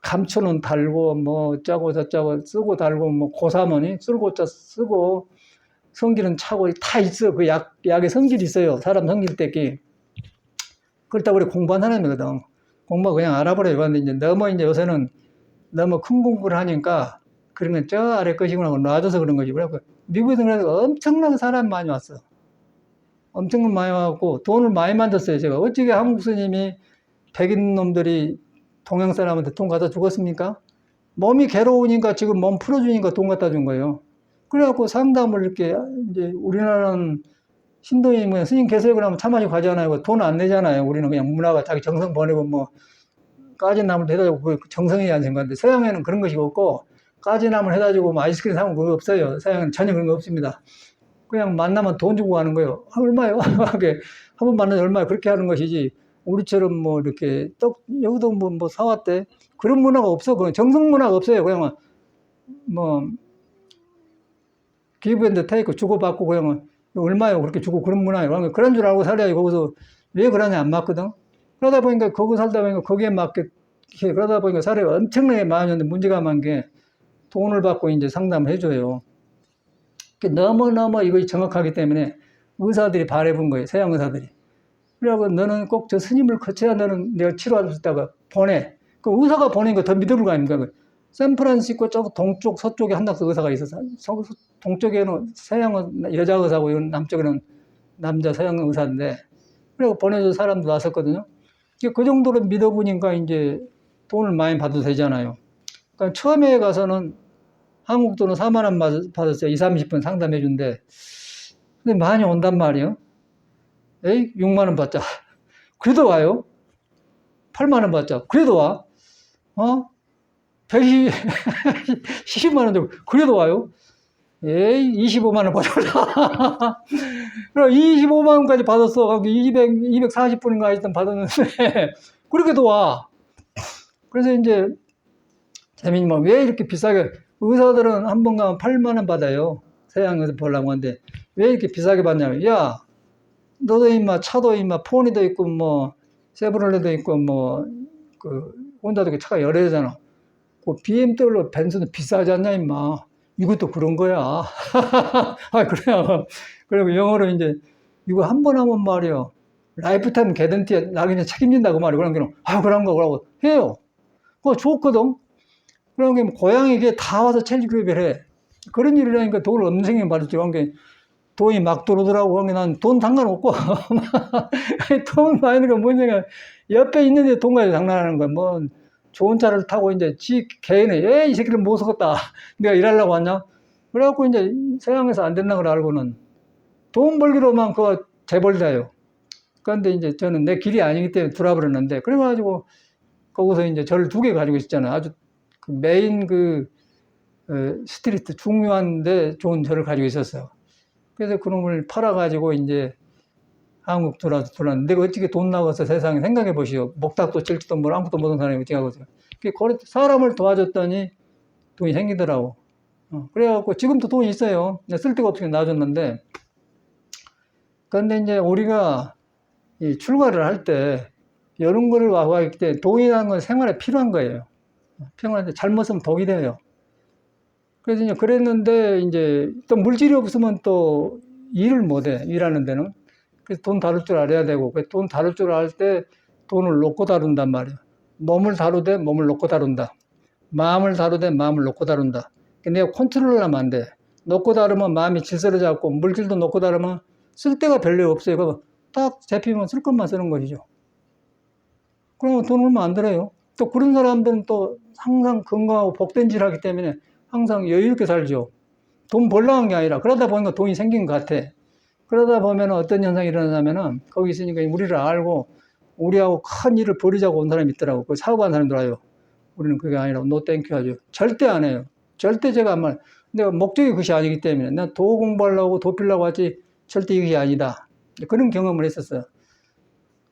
감초는 달고 짜고 저짜고 쓰고 달고 고사모니 쓸고자 쓰고 성질은 차고 다 있어. 그 약의 성질이 있어요. 사람 성질 때기. 그렇다고 우리 공부한 사람이거든. 공부 그냥 알아버려요. 근데 이제 이제 요새는 너무 큰 공부를 하니까 그러면 저 아래 것이구나 하고 놔줘서 그런 거지. 그래서 미국에서 엄청나게 사람이 많이 왔어. 엄청나게 많이 와갖고 돈을 많이 만졌어요. 제가 어찌게 한국 스님이 백인 놈들이 동양 사람한테 돈 갖다 죽었습니까? 몸이 괴로우니까 지금 몸 풀어주니까 돈 갖다 준 거예요. 그래갖고 상담을 이렇게 이제 우리나라는 신도님 스님 계세요 그러면 차마시 가잖아요. 돈 안 내잖아요. 우리는 그냥 문화가 자기 정성 보내고 까진 나물 해다 주고 그 정성이지 않습니까? 서양에는 그런 것이 없고 까진 나물 해다 주고 아이스크림 사면 그거 없어요. 서양에는 전혀 그런 거 없습니다. 그냥 만나면 돈 주고 가는 거예요. 얼마요? 한번 만나면 얼마요? 그렇게 하는 것이지. 우리처럼 이렇게 여기도 사왔대. 그런 문화가 없어. 그냥 정성 문화가 없어요. 그냥 기부했는데 타입고 주고받고 그냥 얼마요? 그렇게 주고 그런 문화예요. 그런 줄 알고 살아야지. 거기서 왜 그러냐, 안 맞거든. 그러다 보니까 거기 살다 보니까 거기에 맞게, 그러다 보니까 사람이 엄청나게 많은데 문제가 많은 게 돈을 받고 이제 상담을 해줘요. 너무너무 이것이 정확하기 때문에 의사들이 바라본 거예요. 서양 의사들이. 그래갖고 너는 꼭 저 스님을 거쳐야 너는 내가 치료할 수 있다고 보내. 그 의사가 보내니까 더 믿을 거 아닙니까? 샌프란시스코 쪽 동쪽 서쪽에 한낙서 의사가 있어서 동쪽에는 서양 여자 의사고 남쪽에는 남자 서양 의사인데 그리고 보내줘 사람도 왔었거든요. 그 정도로 믿어보니까 이제 돈을 많이 받아도 되잖아요. 그러니까 처음에 가서는 한국 돈은 4만 원 받았어요. 2, 30분 상담해 준대. 근데 많이 온단 말이에요. 에이, 6만 원 받자. 그래도 와요. 8만 원 받자. 그래도 와. 110만 원 되고. 그래도 와요. 에이, 25만 원 받자. 그럼 25만 원까지 받았어. 240분인가 하여튼 받았는데. 그렇게도 와. 그래서 이제, 재민이 뭐, 왜 이렇게 비싸게, 의사들은 한 번 가면 8만 원 받아요. 서양에서 보려고 하는데, 왜 이렇게 비싸게 받냐면, 야, 너도 임마 차도 임마 포니도 있고 뭐 세브랄레도 있고 뭐 그 혼자도 차가 여러 대잖아. 그 BMW 벤츠는 비싸지 않냐 임마. 이것도 그런 거야. 아 그래요. 그리고 영어로 이제 이거 한 번 하면 말이야. 라이프타임 개런티 나중에 책임진다고 말이야. 그런 게는 그런 거라고 해요. 그거 좋거든. 그런 게 고향에게 다 와서 체리급여를 해. 그런 일을 하니까 돈을 엄청나게 받았죠. 그런 게 돈이 막 들어오더라고. 그러니까 난 돈 상관없고. 돈 많이 드는 건 뭐냐. 옆에 있는데 돈 가지고 장난하는 거야. 뭐, 좋은 차를 타고 이제 지 개인에, 이 새끼를 못 속았다. 내가 일하려고 왔냐? 그래갖고 이제 서양에서 안 된다는 걸 알고는 돈 벌기로만 그거 재벌다요. 그런데 이제 저는 내 길이 아니기 때문에 돌아버렸는데, 그래가지고 거기서 이제 저를 2개 가지고 있었잖아요. 아주 그 메인 스트리트 중요한데 좋은 저를 가지고 있었어요. 그래서 그놈을 팔아가지고 이제 한국 돌아왔는데 내가 어떻게 돈 나가서 세상에 생각해 보시오. 목탁도 칠지도 뭘 아무것도 못하는 사람이 어떻게 하겠어요. 사람을 도와줬더니 돈이 생기더라고. 그래갖고 지금도 돈이 있어요. 쓸데가 없으니 놔줬는데. 그런데 이제 우리가 이 출가를 할 때 이런 거를 와가 있기 때문에 돈이라는 건 생활에 필요한 거예요. 필요한데 잘못 쓰면 독이 돼요. 그래서 이제 그랬는데 이제 또 물질이 없으면 또 일을 못 해. 일하는 데는. 그래서 돈 다룰 줄 알아야 되고, 돈 다룰 줄 알 때 돈을 놓고 다룬단 말이야. 몸을 다루되 몸을 놓고 다룬다. 마음을 다루되 마음을 놓고 다룬다. 내가 컨트롤을 하면 안 돼. 놓고 다루면 마음이 질서를 잡고, 물질도 놓고 다루면 쓸 데가 별로 없어요. 그거 딱 잡히면 쓸 것만 쓰는 것이죠. 그러면 돈 얼마 안 들어요. 또 그런 사람들은 또 항상 건강하고 복된 짓을 하기 때문에 항상 여유있게 살죠. 돈 벌려고 한 게 아니라 그러다 보니까 돈이 생긴 것 같아. 그러다 보면 어떤 현상이 일어나냐면은 거기 있으니까 우리를 알고 우리하고 큰 일을 벌이자고 온 사람이 있더라고. 그 사업하는 사람들 와요. 우리는 그게 아니라 노 땡큐 하죠. 절대 안 해요. 절대 제가 말 내가 목적이 그것이 아니기 때문에 난 도 공부하려고 도 필려고 하지 절대 이것이 아니다. 그런 경험을 했었어요.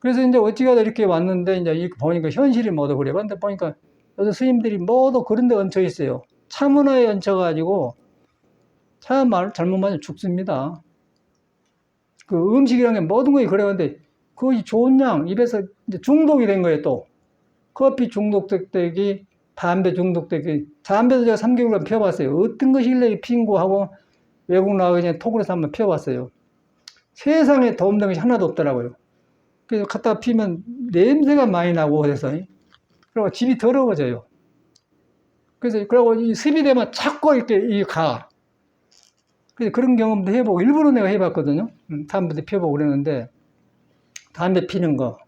그래서 이제 어찌가다 이렇게 왔는데 이제 보니까 현실이 뭐도 그래. 그런데 보니까 요새 스님들이 모두 그런 데 얹혀 있어요. 차문화에 얹혀가지고 차 잘못 맞으면 죽습니다. 그 음식이라는 게 모든 것이 그래는데 그것이 좋은 양 입에서 이제 중독이 된 거예요. 또 커피 중독되기, 담배 중독되기. 담배도 제가 3개월간 피워봤어요. 어떤 것이길래 핀고 하고 외국 나가기 전에 톡으로서 한번 피워봤어요. 세상에 도움되는 것이 하나도 없더라고요. 그래서 갖다가 피면 냄새가 많이 나고 그래서 그리고 집이 더러워져요. 그래서 그러고 이 습이 되면 자꾸 이렇게 가. 그래서 그런 경험도 해보고 일부러 내가 해봤거든요. 담배도 피워보고 그랬는데 담배 피는 거,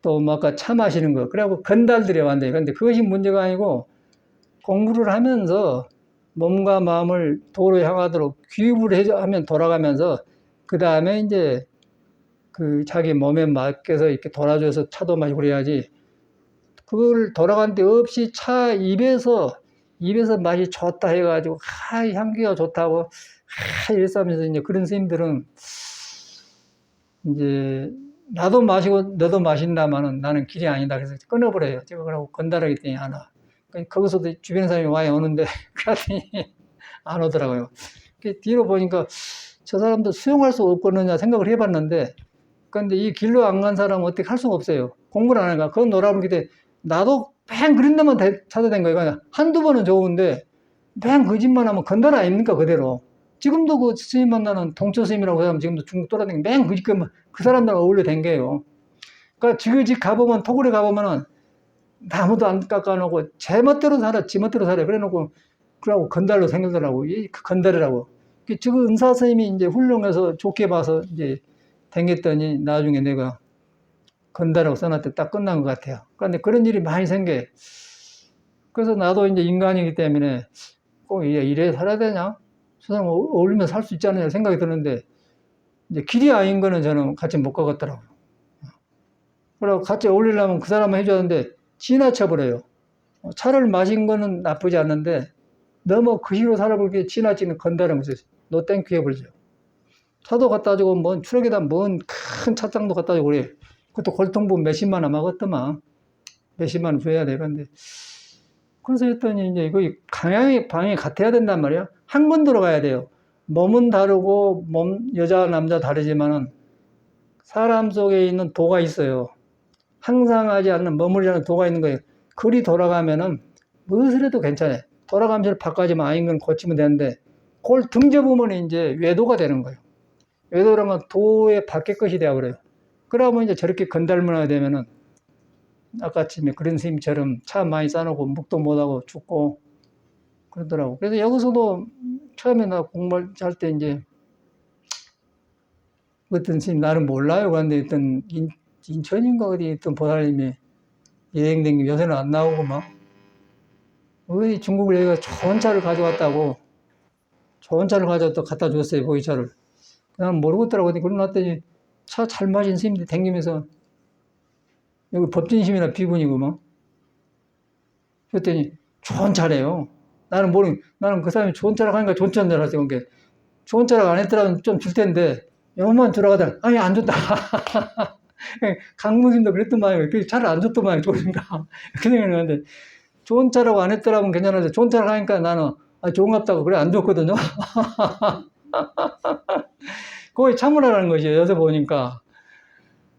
또 뭐 아까 차 마시는 거, 그래갖고 건달들이 왔는데 근데 그것이 문제가 아니고 공부를 하면서 몸과 마음을 도로 향하도록 규율을 하면 돌아가면서 그 다음에 이제 그 자기 몸에 맞게서 이렇게 돌아줘서 차도 마시고 그래야지. 그걸 돌아간 데 없이 차 입에서 맛이 좋다 해가지고 향기가 좋다고 이랬으면서 이제 그런 스님들은 이제 나도 마시고 너도 마신다마는 나는 길이 아니다. 그래서 끊어버려요. 제가 그러고 건달하기 때문에 하나. 거기서도 주변 사람이 와야 오는데 그랬더니 안 오더라고요. 뒤로 보니까 저 사람도 수용할 수 없겠느냐 생각을 해봤는데 그런데 이 길로 안 간 사람은 어떻게 할 수가 없어요. 공부를 안 하니까. 그건 놀아보게 돼. 나도 뺑 그런 데만 찾아댄 거예요. 그러니까 한두 번은 좋은데, 뺑 그 집만 하면 건달 아닙니까, 그대로. 지금도 그 스님 만나는 동초 스님이라고 하면 지금도 중국 돌아다니는 맹 그 사람들 어울려 댕겨요. 그러니까 그 집 가보면, 토굴에 가보면은 나무도 안 깎아놓고, 제 멋대로 살아, 지 멋대로 살아. 그래 놓고, 그러고 건달로 생겼더라고. 그 건달이라고. 그 은사 스님이 이제 훌륭해서 좋게 봐서 이제 댕겼더니 나중에 내가 건달이라고 써놨더니 딱 끝난 것 같아요. 그런데 그런 일이 많이 생겨요. 그래서 나도 이제 인간이기 때문에 꼭 이래 살아야 되냐? 저 사람 어울리면 살 수 있지 않느냐 생각이 드는데, 이제 길이 아닌 거는 저는 같이 못 가겠더라고요. 그래서 같이 어울리려면 그 사람은 해줬는데 지나쳐버려요. 차를 마신 거는 나쁘지 않는데 너무 그 식으로 살아보기에 지나치는 건달은 노 땡큐 해버리죠. 차도 갖다 주고 뭔 트럭에다 뭔 큰 차장도 갖다 주고 그래. 그것도 골통분 몇십만 원 하겠더만. 몇십만 원 줘야 돼. 그런데 그래서 했더니 이제 이거 방향이 같아야 된단 말이야. 한 번 들어가야 돼요. 몸은 다르고 여자 남자 다르지만은 사람 속에 있는 도가 있어요. 항상 하지 않는 머무르지 않는 도가 있는 거예요. 그리 돌아가면은 무엇을 해도 괜찮아요. 돌아가면서 바꿔지면 아닌 건 고치면 되는데 그걸 등져보면 이제 외도가 되는 거예요. 외도라면 도의 밖의 것이 되어버려요. 그러면 이제 저렇게 건달문화가 되면은 아까쯤에 그런 스님처럼 차 많이 싸놓고 묵도 못하고 죽고 그러더라고. 그래서 여기서도 처음에 나 공부할 때 이제 어떤 스님 나는 몰라요. 그런데 어떤 인천인가 어디 있던 보살님이 여행 댕기 요새는 안 나오고 막 어디 중국을 여기가 좋은 차를 가져왔다고 좋은 차를 가져왔다 갖다 줬어요. 보이차를. 난 모르겠더라고. 그러고 났더니 차 잘 마신 스님들 댕기면서 여기 법진심이나 비분이고 막 그랬더니 좋은 차래요. 나는 그 사람이 좋은 차라고 하니까 좋은 차인 줄 알았어요. 그러니까 좋은 차라고 안 했더라면 좀 줄 텐데 요만 들어가다 아니 안 줬다. 강무님도 그랬던 말이에요. 차를 안 줬던 말이에요. 좋으니까. 그 생각을 좋은 차라고 안 했더라면 괜찮은데 좋은 차라고 하니까 나는 좋은갑다고 그래 안 줬거든요. 그거에 참으라는 것이에요. 여기서 보니까.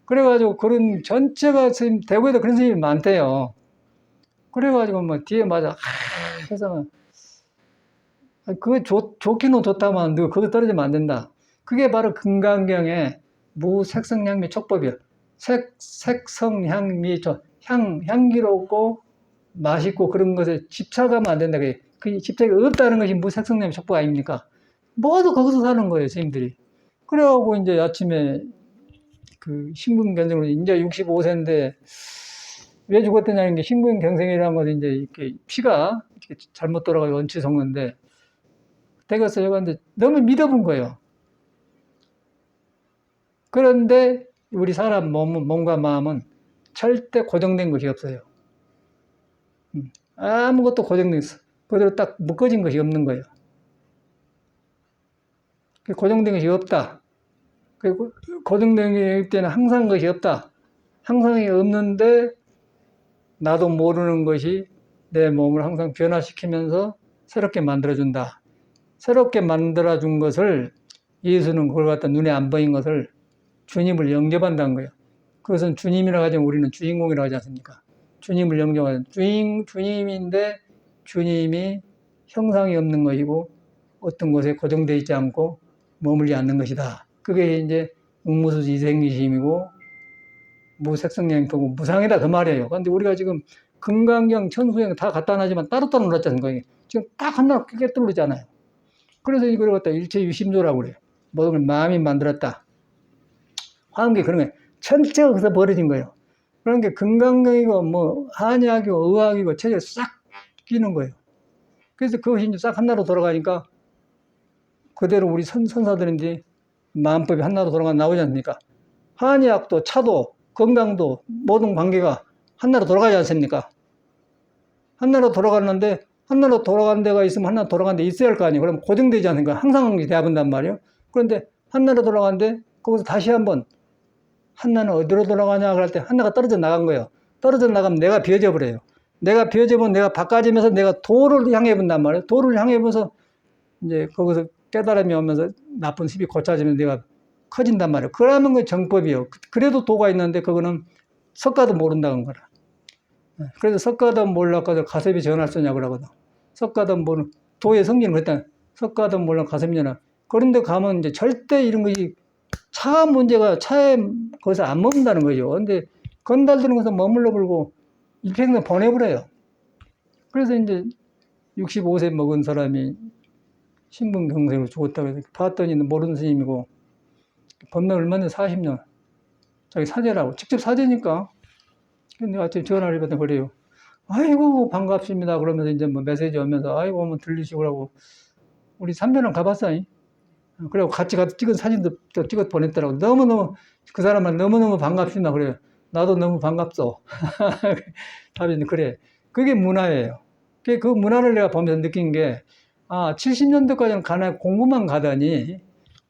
그래가지고 그런 전체가 지금 대구에도 그런 스님이 많대요. 그래가지고 뭐 뒤에 맞아 해서 그거 좋기는 좋다만 너 그거 떨어지면 안 된다. 그게 바로 금강경의 무색성향미 촉법이에요. 색성향미 향기롭고 맛있고 그런 것에 집착하면 안 된다. 그 집착이 없다는 것이 무색성향미 촉법 아닙니까? 모두 거기서 사는 거예요, 선생님들이. 그래갖고 이제 아침에 그 심근경색으로 이제 65세인데 왜 죽었느냐는 게 심근경색이라는 것은 이제 이렇게 피가 이렇게 잘못 돌아가고 원치 섞는데 되겠어요. 그런데 너무 믿어본 거예요. 그런데 우리 사람 몸과 마음은 절대 고정된 것이 없어요. 아무것도 고정된 그대로 딱 묶어진 것이 없는 거예요. 고정된 것이 없다. 그리고 고정된 게 때는 항상 것이 없다. 항상이 없는데 나도 모르는 것이 내 몸을 항상 변화시키면서 새롭게 만들어준다. 새롭게 만들어준 것을 예수는 그걸 갖다 눈에 안 보인 것을 주님을 영접한다는 거예요. 그것은 주님이라고 하지만 우리는 주인공이라고 하지 않습니까? 주님을 영접하는 주님인데 주님이 형상이 없는 것이고 어떤 곳에 고정되어 있지 않고 머물지 않는 것이다. 그게 이제 응무수지 이생기심이고 무색성량토고 무상이다 그 말이에요. 그런데 우리가 지금 금강경, 천수경 다 갖다 놔지만 따로따로 놀았잖아요. 거기. 지금 딱 하나 깨뜨리잖아요. 그래서 이걸 갖다 일체유심조라고 그래요. 모든 걸 마음이 만들었다. 화음계 그런 게 전체가 거기서 벌어진 거예요. 그런 게 금강경이고 뭐 한의학이고 의학이고 체제에 싹 끼는 거예요. 그래서 그것이 이제 싹 하나로 돌아가니까 그대로 우리 선사들인지 마음법이 하나로 돌아가 나오지 않습니까? 한의학도 차도 건강도 모든 관계가 하나로 돌아가지 않습니까? 하나로 돌아가는데 하나로 돌아가는 데가 있으면 하나 돌아가는 데 있어야 할 거 아니에요. 그럼 고정되지 않으니까 항상 돼야 된단 말이에요. 그런데 하나로 돌아가는데 거기서 다시 한번 하나는 어디로 돌아가냐 그럴 때 하나가 떨어져 나간 거예요. 떨어져 나가면 내가 비어져 버려요. 내가 비어지면 내가 바꿔지면서 내가 도를 향해 본단 말이에요. 도를 향해 보면서 이제 거기서 깨달음이 오면서 나쁜 습이 고쳐지면 내가 커진단 말이에요. 그러면 그 정법이에요. 그래도 도가 있는데 그거는 석가도 모른다는 거라. 그래서 석가도 몰라서 가섭이 전할 쓰냐 그러거든. 석가도 모르는 도의 성질은 그랬다. 석가도 몰라 가섭이 전할. 그런데 가면 이제 절대 이런 것이 차가 문제가 차에 거기서 안 머문다는 거죠. 근데 건달드는 것은 머물러 불고 일평생 보내버려요. 그래서 이제 65세 먹은 사람이 신분경색으로 죽었다고 해서 봤더니 모르는 스님이고 법명 얼마나 40년 자기 사제라고 직접 사제니까. 근데 아침에 전화를 해봤더니 그래요. 아이고 반갑습니다 그러면서 이제 뭐 메시지 오면서 아이고 한번 들리시고라고 우리 삼변을 가봤어요. 그리고 같이 가서 찍은 사진도 찍어 보냈더라고. 너무너무 그 사람은 너무너무 반갑습니다 그래요. 나도 너무 반갑소. 답이 그래. 그게 문화예요. 그 문화를 내가 보면서 느낀 게 70년대까지는 가나 공부만 가더니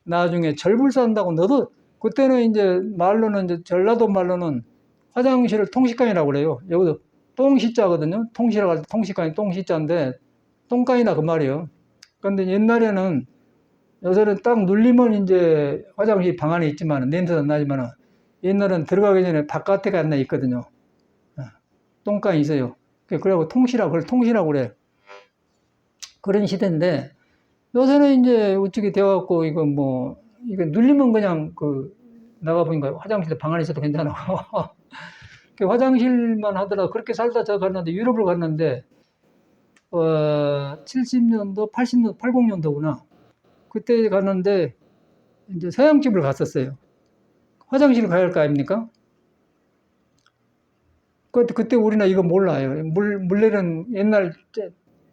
나중에 절불산다고 너도 그때는 이제 말로는 이제 전라도 말로는 화장실을 통식관이라고 그래요. 여기도 똥시자거든요. 통시라고 할 때 통식관이 똥시자인데 똥간이다 그 말이에요. 그런데 옛날에는 요새는 딱 눌리면 이제 화장실 방 안에 있지만 냄새도 나지만 옛날은 들어가기 전에 바깥에 가나 있거든요. 똥간이 있어요. 그래갖고 그걸 통시라고 그래. 그런 시대인데 요새는 이제 우측이 되어갖고 이거 눌리면 그냥 나가보니까 화장실 방 안에 있어도 괜찮아. 화장실만 하더라도 그렇게 살다 저 갔는데 유럽을 갔는데 70년도, 80년도, 80년도구나. 그때 갔는데 이제 서양집을 갔었어요. 화장실 가야 할 거 아닙니까? 그때 우리나 이거 몰라요. 물레는 옛날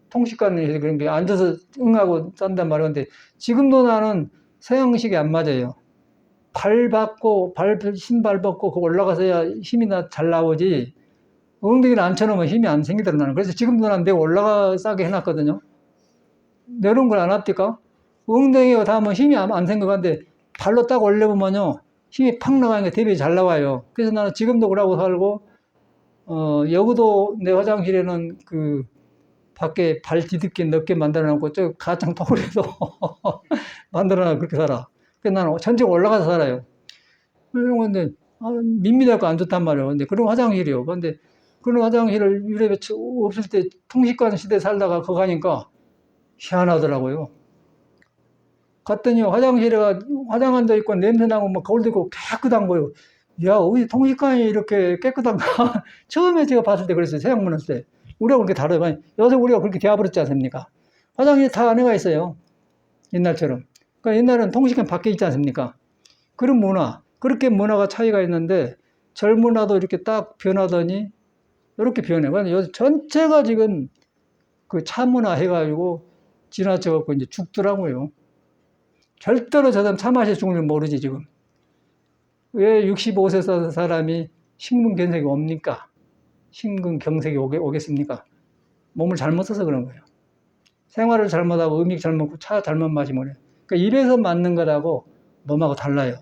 통식관에서 그런 게 앉아서 응하고 싼단 말이에요. 근데 지금도 나는 서양식이 안 맞아요. 신발 벗고 그거 올라가서야 힘이 잘 나오지. 엉덩이를 앉혀놓으면 힘이 안 생기더라고요. 나는. 그래서 지금도 난 내가 올라가 싸게 해놨거든요. 내려온 걸 안 합니까? 엉덩이가 닿으면 힘이 안 생겨가는데 발로 딱 올려보면요. 힘이 팍 나가니까 대비 잘 나와요. 그래서 나는 지금도 그러고 살고, 여기도 내 화장실에는 밖에 발 디딜게 넓게 만들어놓고 저 가창 톡을 해서 만들어놔 그렇게 살아. 그래서 나는 전체 올라가서 살아요. 이런 건데 밋밋하고 안 좋단 말이에요. 근데 그런 화장실이요. 근데 그런 화장실을 유럽에 없을 때 통식관 시대 살다가 거기 가니까 희한하더라고요. 갔더니 화장실에 화장한 데 있고 냄새나고 막 거울도 있고 깨끗한 거예요. 야, 어디 통식관이 이렇게 깨끗한가? 처음에 제가 봤을 때 그랬어요. 서양문 할 때. 우리하고 그렇게 다르요. 요새 우리가 그렇게 되어버렸지 않습니까? 화장실 다 안에가 있어요. 옛날처럼. 그러니까 옛날에는 통식관 밖에 있지 않습니까? 그런 문화. 그렇게 문화가 차이가 있는데 젊은아도 이렇게 딱 변하더니 이렇게 변해. 그래서 요새 전체가 지금 차 문화 해가지고 지나쳐갖고 이제 죽더라고요. 절대로 저 사람 차 마셔 죽는 줄 모르지, 지금. 왜 65세 사람이 심근경색이 옵니까? 심근경색이 오겠습니까? 몸을 잘못 써서 그런 거예요. 생활을 잘못하고 음식 잘못 먹고 차 잘못 마시면 그러니까 입에서 맞는 거라고 몸하고 달라요.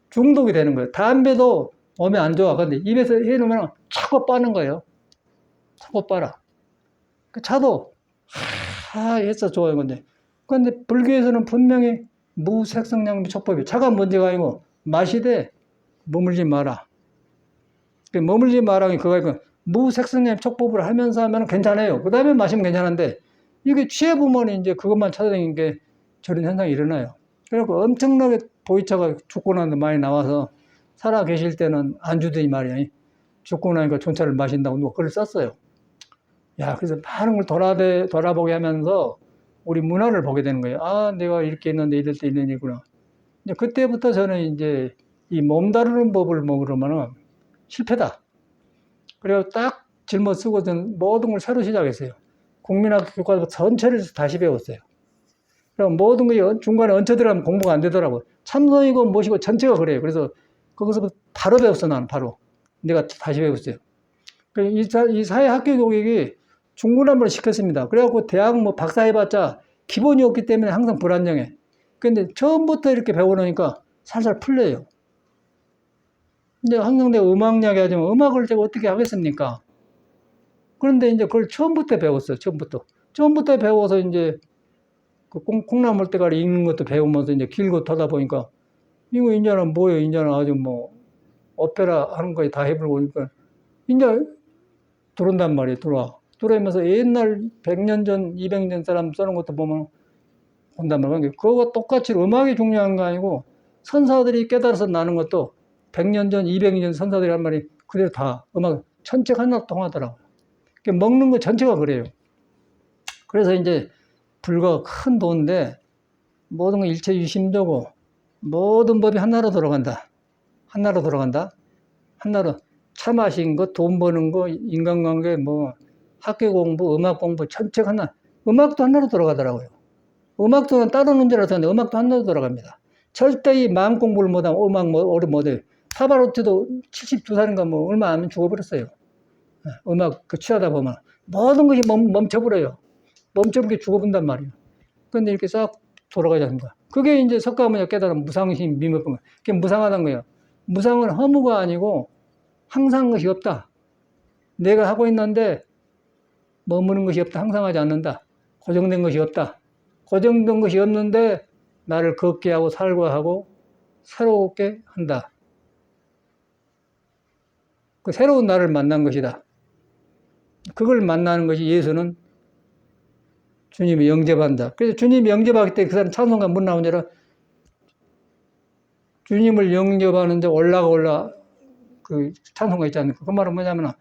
중독이 되는 거예요. 담배도 몸에 안 좋아. 근데 입에서 해놓으면 차고 빠는 거예요. 차고 빨아. 그 차도 해서 좋아요. 근데 불교에서는 분명히 무색성량비 촉법이 차가 문제가 아니고 마시되 머물지 마라. 머물지 마라는 그거 아니고 무색성량 촉법을 하면서 하면 괜찮아요. 그 다음에 마시면 괜찮은데 이게 취해보면 이제 그것만 찾아다니는 게 저런 현상이 일어나요. 그래서 엄청나게 보이차가 죽고 나서 많이 나와서 살아 계실 때는 안 주더니 말이야. 죽고 나니까 존차를 마신다고 누가 글을 썼어요. 야, 그래서 많은 걸 돌아보게 하면서 우리 문화를 보게 되는 거예요. 내가 이렇게 했는데 이럴 때 이런 일이구나. 이제 그때부터 저는 이제 이 몸 다루는 법을 그러면은 실패다. 그래서 딱 짊어 쓰고 저는 모든 걸 새로 시작했어요. 국민학교 교과서 전체를 다시 배웠어요. 그럼 모든 게 중간에 얹혀 들어가면 공부가 안 되더라고요. 참선이고 뭐시고 전체가 그래요. 그래서 거기서 바로 배웠어, 나는 바로. 내가 다시 배웠어요. 이 사회학교 교육이 중구난방을 시켰습니다. 그래갖고 대학 박사 해봤자 기본이 없기 때문에 항상 불안정해. 근데 처음부터 이렇게 배워놓으니까 살살 풀려요. 근데 항상 내가 음악 이야기 하지만 음악을 제가 어떻게 하겠습니까? 그런데 이제 그걸 처음부터 배웠어요. 처음부터 배워서 이제 콩나물 대가리 읽는 것도 배우면서 이제 길고 타다 보니까 이거 이제는 뭐예요? 이제는 아주 뭐 오페라 하는 거에 다 해버리고 그러니까 이제 들어온단 말이에요. 들어오면서 옛날 100년 전, 200년 사람 써는 것도 보면 본단 말이에요. 그거가 똑같이 음악이 중요한 거 아니고 선사들이 깨달아서 나는 것도 100년 전, 200년 전 선사들이 한 말이 그대로 다 음악 전체가 하나 통하더라고요. 먹는 거 전체가 그래요. 그래서 이제 불과 큰 도인데 모든 건 일체 유심도고 모든 법이 하나로 돌아간다. 하나로 돌아간다. 하나로 차 마신 거, 돈 버는 거, 인간관계, 뭐 학교 공부, 음악 공부 전체가 하나. 음악도 하나로 돌아가더라고요. 음악도 따로는 줄 알았는데 음악도 하나로 돌아갑니다. 절대 이 마음 공부를 못하면 음악 오래 못해요. 파바로티도 72살인가 뭐 얼마 안 하면 죽어버렸어요. 음악 그 취하다 보면 모든 것이 멈춰버려요. 멈춰버리게 죽어본단 말이에요. 근데 이렇게 싹 돌아가지 않는가. 그게 이제 석가모니가 깨달은 무상심 미묘법. 그게 무상하다는 거예요. 무상은 허무가 아니고 항상 것이 없다. 내가 하고 있는데 머무는 것이 없다. 항상 하지 않는다. 고정된 것이 없다. 고정된 것이 없는데 나를 걷게 하고 살고 하고 새롭게 한다. 그 새로운 나를 만난 것이다. 그걸 만나는 것이 예수는 주님이 영접한다. 그래서 주님이 영접하기 때문에 그 사람 찬송가 못 나오니라 주님을 영접하는데 올라가 그 찬송가 있지 않습니까? 그 말은 뭐냐면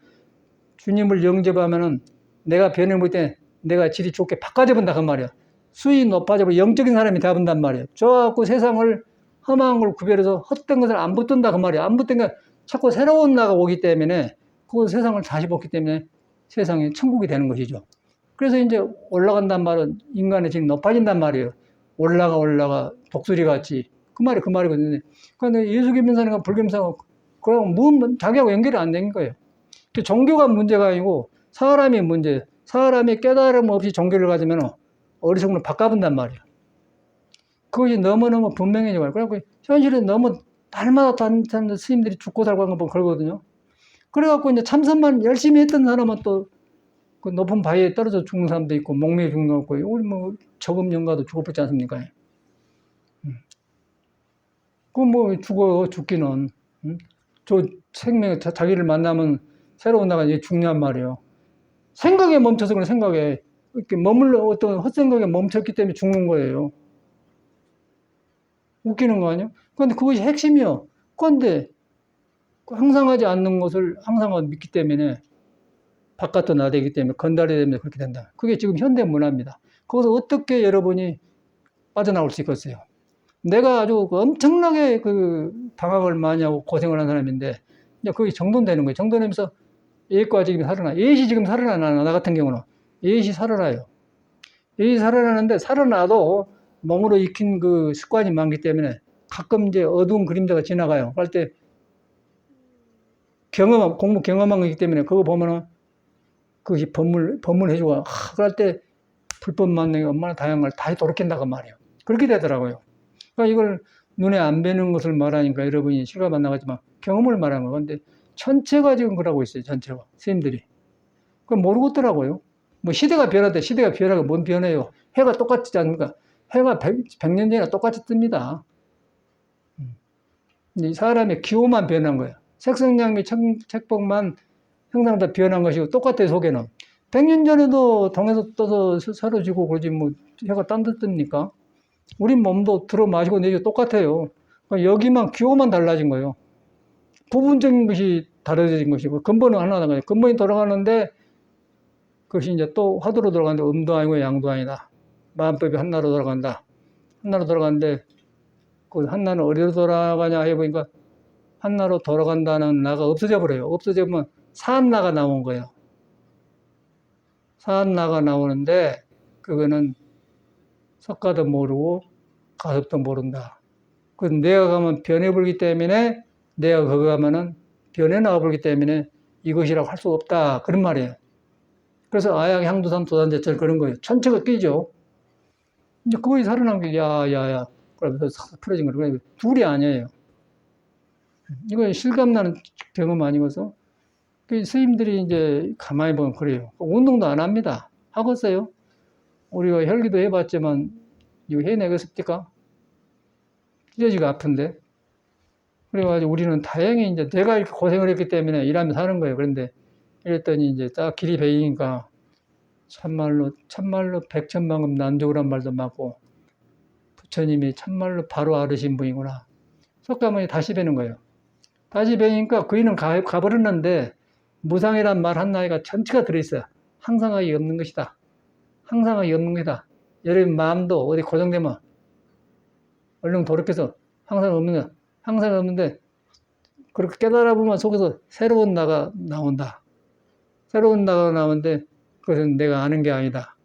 주님을 영접하면은 내가 변해볼 때 내가 질이 좋게 바꿔져 본다 그 말이야. 수위 높아져 영적인 사람이 다 본단 말이야. 저하고 세상을 험한 걸 구별해서 헛된 것을 안 붙든다 그 말이야. 안 붙든 게 자꾸 새로운 나가 오기 때문에 그 세상을 다시 보기 때문에 세상이 천국이 되는 것이죠. 그래서 이제 올라간단 말은 인간의 질이 높아진단 말이에요. 올라가 독수리 같이 그 말이거든요. 그런데 예수 믿는 불교 믿는 사람은 그럼 자기하고 연결이 안 된 거예요. 종교가 문제가 아니고 사람이 문제. 사람이 깨달음 없이 종교를 가지면 어리석음을 바꿔본단 말이에요. 그것이 너무너무 분명해져요. 그래갖고 현실은 너무 날마다 다른 스님들이 죽고 살고 하는 거 그러거든요. 그래갖고 이제 참선만 열심히 했던 사람은 또 그 높은 바위에 떨어져 죽는 사람도 있고 목매에 죽는 거 있고 우리 뭐 저금 연가도 죽어버렸지 않습니까? 죽기는. 저 생명 자기를 만나면 새로운 나가 이제 중요한 말이에요. 생각에 멈춰서 그런 생각에 이렇게 어떤 헛생각에 멈췄기 때문에 죽는 거예요. 웃기는 거 아니에요? 그런데 그것이 핵심이요. 그런데 항상 하지 않는 것을 항상 믿기 때문에 바깥도 나대기 때문에 건달이 되면 그렇게 된다. 그게 지금 현대 문화입니다. 거기서 어떻게 여러분이 빠져나올 수 있겠어요? 내가 아주 엄청나게 그 방학을 많이 하고 고생을 한 사람인데 이제 그게 정돈되는 거예요. 정돈되면서 예과 지금 살아나. 예시 지금 살아나. 나 같은 경우는 예시 살아나요. 예시 살아나는데 살아나도 몸으로 익힌 그 습관이 많기 때문에 가끔 이제 어두운 그림자가 지나가요. 그럴 때 공부 경험한 거기 때문에 그거 보면은 그것이 법문해주고 그럴 때 불법 만능이 얼마나 다양한 걸 다 돌이킨다고 말이에요. 그렇게 되더라고요. 그러니까 이걸 눈에 안 뵈는 것을 말하니까 여러분이 실감 안 나가지만 경험을 말하는 거예요. 근데 전체가 지금 그러고 있어요. 전체가. 스님들이. 그걸 모르고 있더라고요. 뭐 시대가 변하대. 시대가 변하고 뭔 변해요. 해가 똑같지 않습니까? 해가 100년 전이나 똑같이 뜹니다. 이 사람의 기호만 변한 거예요. 색성량미 책복만 형상 다 변한 것이고 똑같아요. 속에는. 100년 전에도 동에서 떠서 서로 지고 그러지 뭐 해가 딴 데 뜹니까? 우리 몸도 들어 마시고 내쉬고 똑같아요. 여기만 기호만 달라진 거예요. 부분적인 것이 다르진 것이고 근본은 하나다. 근본이 돌아가는데 그것이 이제 또 화두로 돌아가는데 음도 아니고 양도 아니다. 마음법이 한나로 돌아간다. 한나로 돌아가는데 그 한나는 어디로 돌아가냐 해보니까 한나로 돌아간다는 나가 없어져 버려요. 없어져 보면 사한나가 나온 거예요. 사한나가 나오는데 그거는 석가도 모르고 가섭도 모른다. 그 내가 가면 변해버리기 때문에 내가 거기 가면은 변해 나와버리기 때문에 이것이라고 할 수 없다. 그런 말이에요. 그래서 아약, 향두산, 도산제철 그런 거예요. 전체가 끼죠. 이제 그거에 살아난 게 야야야 그러면서 풀어진 거예요. 둘이 아니에요. 이거 실감나는 경험 아니고서 그 스님들이 이제 가만히 보면 그래요. 운동도 안 합니다. 하겠어요? 우리가 혈기도 해봤지만 이거 해내겠습니까? 찢어지가 아픈데 그래가지고 우리는 다행히 이제 내가 이렇게 고생을 했기 때문에 일하며 사는 거예요. 그런데 이랬더니 이제 딱 길이 베이니까 참말로 백천만금 난조란 말도 맞고 부처님이 참말로 바로 알으신 분이구나. 석가모니 다시 뵈는 거예요. 다시 뵈니까 그이는 가버렸는데 무상이란 말 한나이가 전체가 들어있어요. 항상하기 없는 것이다. 항상하기 없는 것이다. 여러분 마음도 어디 고정되면 얼른 돌이켜서 항상 없는 거야. 항상 없는데 그렇게 깨달아 보면 속에서 새로운 나가 나온다. 새로운 나가 나오는데 그것은 내가 아는 게 아니다.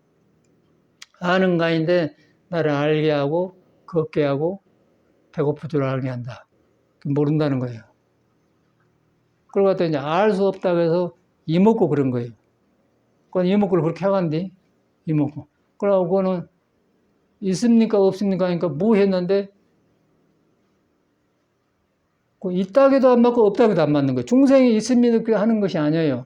아는 거 아닌데 나를 알게 하고 걷게 하고 배고플 줄 알게 한다. 모른다는 거예요. 그러고 갔더니 알 수 없다고 해서 이먹고 그런 거예요. 그건 이먹고를 그렇게 하간디 이먹고. 그러고 그거는 있습니까 없습니까 하니까 뭐 했는데 있다기도 안 맞고 없다기도 안 맞는 거예요. 중생이 있습니다 하는 것이 아니에요.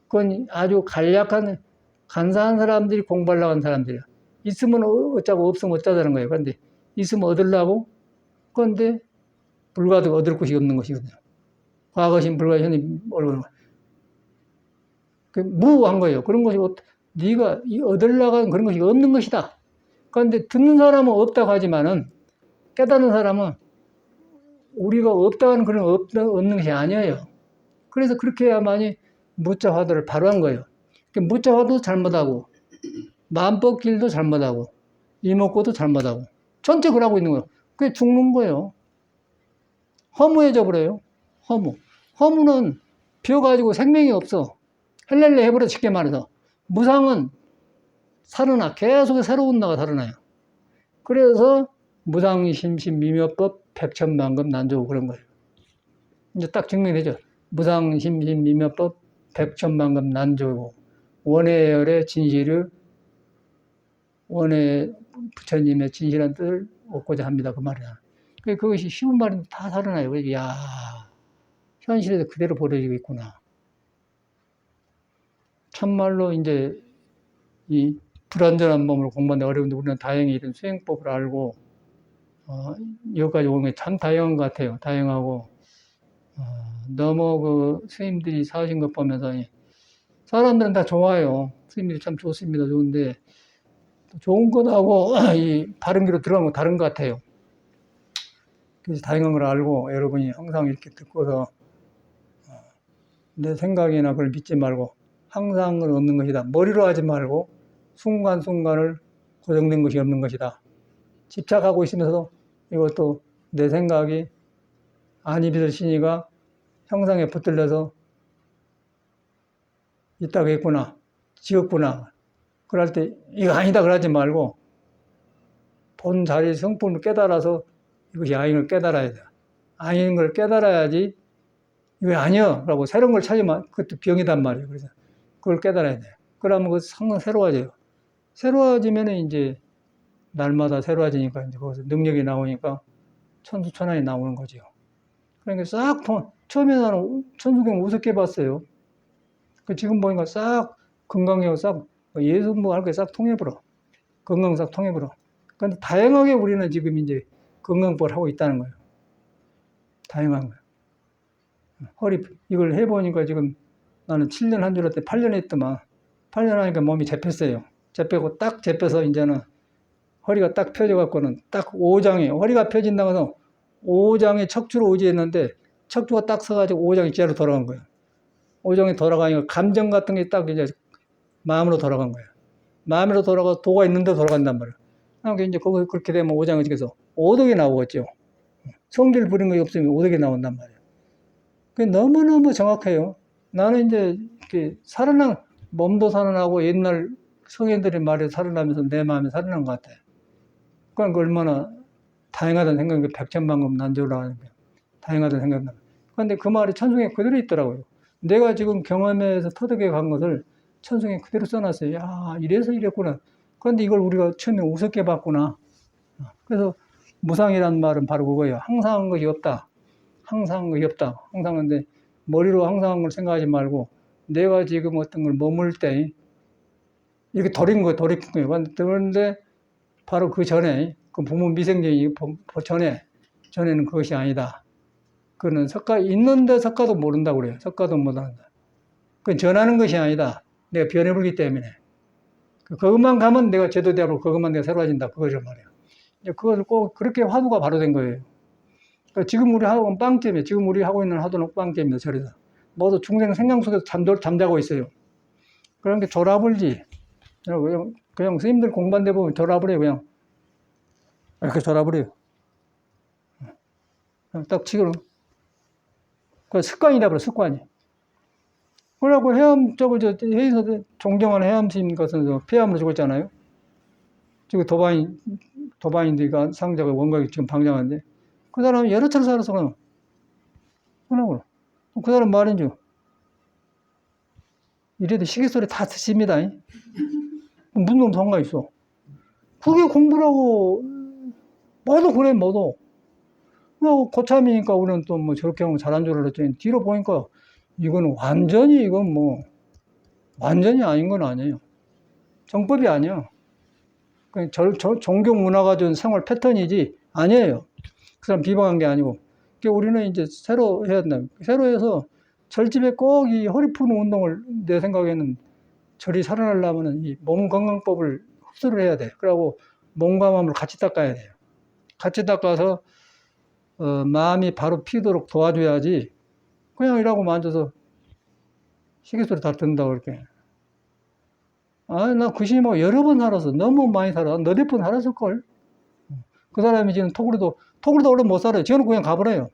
그건 아주 간략한 간사한 사람들이 공부하려고 하는 사람들이야. 있으면 어쩌고 없으면 어쩌자는 거예요. 그런데 있으면 얻으려고 그런데 불가도 얻을 것이 없는 것이거든요. 과거신 불가신 얼굴 무한 거예요. 그런 것이 네가 얻으려고 하는 그런 것이 없는 것이다. 그런데 듣는 사람은 없다고 하지만은 깨닫는 사람은 우리가 없다고 하는 그런 없는 것이 아니에요. 그래서 그렇게 해야만이 무자화도를 바로 한 거예요. 무자화도 잘못하고 마음법길도 잘못하고 이목구도 잘못하고 전체 그러고 있는 거예요. 그게 죽는 거예요. 허무해져 버려요. 허무는 비어가지고 생명이 없어. 헬렐레 해버려 쉽게 말해서. 무상은 살아나. 계속 새로운 나가 살아나요. 그래서 무상심신미묘법 백천만금 난조고 그런 거예요. 이제 딱 증명되죠. 무상심신미묘법 백천만금 난조고 원해열의 진실을 원해 부처님의 진실한 뜻을 얻고자 합니다. 그 말이야. 그것이 쉬운 말인데 다 살아나요. 그래서 야 현실에서 그대로 벌어지고 있구나. 참말로 이제 이 불완전한 몸으로 공부하는데 어려운데 우리는 다행히 이런 수행법을 알고 여기까지 오는 게 참 다행한 것 같아요. 다행하고 너무 그 스님들이 사신 것 보면서 사람들은 다 좋아요. 스님들이 참 좋습니다. 좋은데 좋은 것하고 이 바른 길로 들어간 거 다른 것 같아요. 그래서 다행한 걸 알고 여러분이 항상 이렇게 듣고서 내 생각이나 그걸 믿지 말고 항상 은 없는 것이다. 머리로 하지 말고 순간순간을 고정된 것이 없는 것이다. 집착하고 있으면서도 이것도 내 생각이 아니비들 신이가 형상에 붙들려서 있다고 했구나. 지었구나. 그럴 때 이거 아니다 그러지 말고 본 자리 성품을 깨달아서 이것이 아닌 걸 깨달아야 돼. 아닌 걸 깨달아야지 이거 아니야 라고 새로운 걸 찾으면 그것도 병이단 말이에요. 그래서 그걸 깨달아야 돼. 그러면 그 상은 새로워져요. 새로워지면 이제 날마다 새로워지니까 이제 거기서 능력이 나오니까 천수천안이 나오는 거죠. 그러니까 싹 처음에 나는 천수경 우습게 봤어요. 지금 보니까 싹 건강하고 싹 예수 뭐 할 거 싹 통해버려. 건강 싹 통해버려. 그런데 다행하게 우리는 지금 이제 건강법을 하고 있다는 거예요. 다행한 거예요. 허리 이걸 해보니까 지금 나는 7년 한 줄 알았더니 8년 했더만 8년 하니까 몸이 잡혔어요. 잡히고 딱 잡혀서 이제는 허리가 딱 펴져갖고는 딱 5장에 허리가 펴진다고 해서 5장에 척추로 의지했는데 척추가 딱 서가지고 5장이 제로 돌아간 거예요. 5장이 돌아가니까 감정 같은 게 딱 이제 마음으로 돌아간 거예요. 마음으로 돌아가 도가 있는데 돌아간단 말이에요. 그러니까 이제 거기 그렇게 되면 5장을 지켜서 오덕이 나오겠죠. 성질 부린 거 없으면 오덕이 나온단 말이에요. 그게 너무너무 정확해요. 나는 이제 이렇게 몸도 살아나고 옛날 성인들의 말에 살아나면서 내 마음이 살아난 것 같아요. 그러니까 얼마나 다행하다는 생각이 백천만금 난조라고 하는 거예요. 다행하다는 생각이 나요. 그런데 그 말이 천성에 그대로 있더라고요. 내가 지금 경험에서 터득해 간 것을 천성에 그대로 써놨어요. 야, 이래서 이랬구나. 그런데 이걸 우리가 처음에 우습게 봤구나. 그래서 무상이라는 말은 바로 그거예요. 항상한 것이 없다. 항상한 것이 없다. 항상 근데 머리로 항상한 걸 생각하지 말고 내가 지금 어떤 걸 머물 때 이렇게 돌이킨 거예요. 그런데 바로 그 전에 그 부모 미생경이 전에는 그것이 아니다. 그는 있는데 석가도 모른다고 그래요. 석가도 못한다. 그건 전하는 것이 아니다. 내가 변해버리기 때문에. 그것만 가면 내가 제도되고 그것만 내가 새로워진다. 그거죠 말이에요. 그것을 꼭 그렇게 화두가 바로 된 거예요. 그러니까 지금 우리 하고 빵점이에요. 지금 우리 하고 있는 화두는 빵점입니다. 절에서. 모두 중생 생강 속에서 잠자고 있어요. 그런 게 졸아불지. 그냥 스님들 공부한데 보면 졸아버려요. 그냥. 이렇게 졸아버려요. 딱 지금. 그 습관이라 그래, 습관이. 그래갖고 해에서 존경하는 해암스님 같은 폐암으로 죽었잖아요. 지금 도바인들과 상자가 원각이 지금 방장한데, 그 사람이 여러 차례 살아서 그러나. 그 사람 말인지, 이래도 시계소리 다 듣습니다. 무슨 놈 상관 있어. 그게 공부라고, 모두 그래, 모두. 고참이니까 우리는 또 뭐 저렇게 하면 잘한 줄 알았더니, 뒤로 보니까, 이건 완전히 아닌 건 아니에요. 정법이 아니야. 종교 문화가 준 생활 패턴이지, 아니에요. 그 사람 비방한 게 아니고. 그러니까 우리는 이제 새로 해야 된다. 새로 해서 절집에 꼭 이 허리 푸는 운동을 내 생각에는 절이 살아나려면 이 몸 건강법을 흡수를 해야 돼. 그러고 몸과 마음을 같이 닦아야 돼요. 같이 닦아서, 마음이 바로 피도록 도와줘야지, 그냥 이라고 만져서 시계소리 다 듣는다고 그렇게. 나 그 시님하고 여러 번 살았어. 너무 많이 살아. 너댓 번 살았을걸. 그 사람이 지금 토구리도 원래 못 살아요. 저는 그냥 가버려요.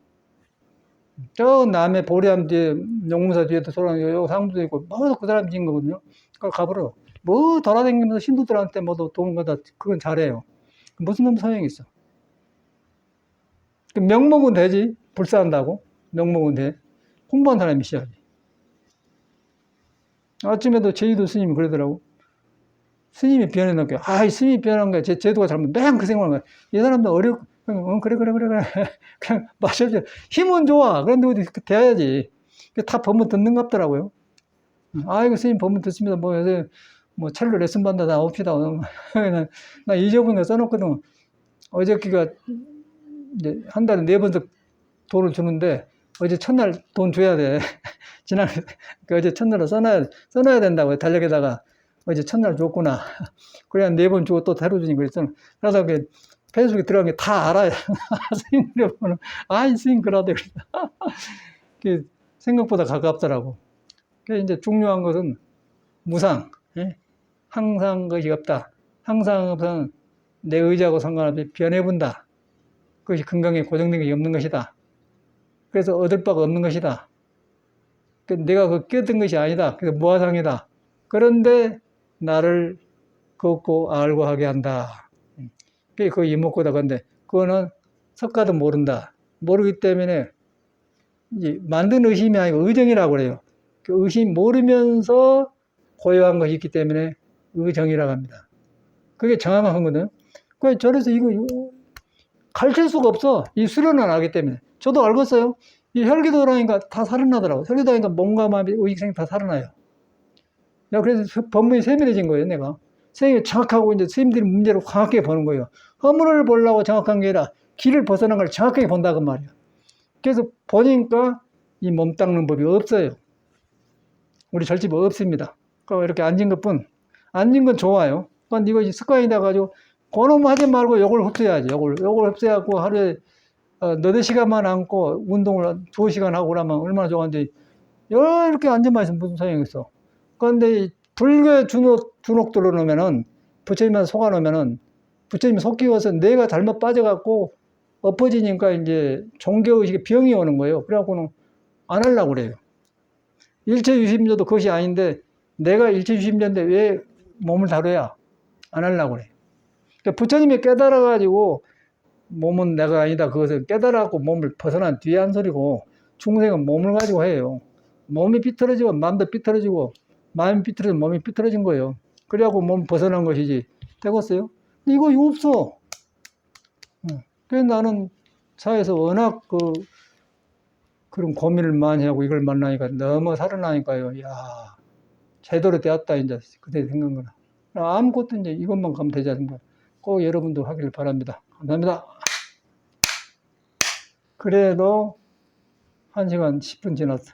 저 남의 보리암 뒤에, 용문사 뒤에도 소랑 상부도 있고, 모두 그 사람이 지은 거거든요. 그걸 가버려. 뭐 돌아다니면서 신도들한테 모두 도는 거다. 그건 잘해요. 무슨 놈 소용이 있어. 명목은 되지. 불사한다고. 명목은 돼. 공부한 사람이 있어야지. 아침에도 제주도 스님이 그러더라고. 스님이 변해놓은 게, 스님이 변한 거야. 제도가 잘못, 맨 그 생각하는 거야. 이 사람도 그래. 그냥 마셔줘. 힘은 좋아. 그런데 어디 돼야지. 다 법문 듣는 것 같더라고요. 이거 스님 법문 듣습니다. 요새, 첼로 레슨 받는다. 나 옵시다. 나 잊어버린 거 써놓거든. 어저께가, 이제, 한 달에 4번씩 돈을 주는데, 어제 첫날 돈 줘야 돼. 어제 첫날로 써놔야 된다고. 달력에다가. 어제 첫날 줬구나. 그래야 4번 주고 또 새로 주니 그랬잖아. 그래서 페이스북에 들어간 게 다 알아요. 스님들 보면, 이 스님 그러대. 생각보다 가깝더라고. 그래서 이제 중요한 것은 무상. 예? 항상 것이 없다. 항상 없으면 내 의지하고 상관없이 변해본다. 그것이 건강에 고정된 것이 없는 것이다. 그래서 얻을 바가 없는 것이다. 내가 깨닫은 것이 아니다. 그래서 무아상이다. 그런데 나를 걷고 알고 하게 한다. 그게 그 이목구다. 근데 그거는 석가도 모른다. 모르기 때문에 이제 만든 의심이 아니고 의정이라고 그래요. 그 의심 모르면서 고요한 것이 있기 때문에 의정이라고 합니다. 그게 정확한 거거든. 그래서 저래서 이거 가르칠 수가 없어. 이 수련을 안 하기 때문에. 저도 알겠어요. 이 혈기도라니까 다 살아나더라고. 혈기도라니까 몸과 마음이 의식생이 다 살아나요. 그래서 법문이 세밀해진 거예요, 내가. 선생님이 정확하고 이제 스님들이 문제를 정확하게 보는 거예요. 허물을 보려고 정확한 게 아니라 길을 벗어난 걸 정확하게 본다, 그 말이에요. 그래서 보니까 이 몸 닦는 법이 없어요. 우리 절집이 없습니다. 그러니까 이렇게 앉은 것 뿐. 앉은 건 좋아요. 그런데 이거 습관이 돼가지고, 그놈 하지 말고 요걸 흡수해야지. 요걸 흡수해갖고 하루에, 너댓 시간만 앉고 운동을 2시간 하고 그러면 얼마나 좋은데, 이렇게 앉아만 있으면 무슨 소용이 있어. 그런데 불교의 준옥들로 놓으면은, 부처님한테 속아놓으면은, 부처님이 속기워서 내가 잘못 빠져갖고 엎어지니까 이제 종교의식에 병이 오는 거예요. 그래갖고는 안 하려고 그래요. 일체유심조도 그것이 아닌데, 내가 일체유심조인데 왜 몸을 다뤄야 안 하려고 그래요. 그러니까 부처님이 깨달아가지고 몸은 내가 아니다. 그것을 깨달아갖고 몸을 벗어난 뒤에 한 소리고, 중생은 몸을 가지고 해요. 몸이 삐뚤어지고 마음도 삐뚤어지고, 마음이 삐뚤어지면 몸이 삐뚤어진 거예요. 그래갖고 몸 벗어난 것이지. 되겠어요? 근데 이거 없어. 그래서 나는 사회에서 워낙 그런 고민을 많이 하고 이걸 만나니까 너무 살아나니까요. 제대로 되었다, 이제. 그때 생각나. 아무것도 이제 이것만 가면 되지 않습니까? 꼭 여러분도 하기를 바랍니다. 감사합니다. 그래도 1시간 10분 지났어.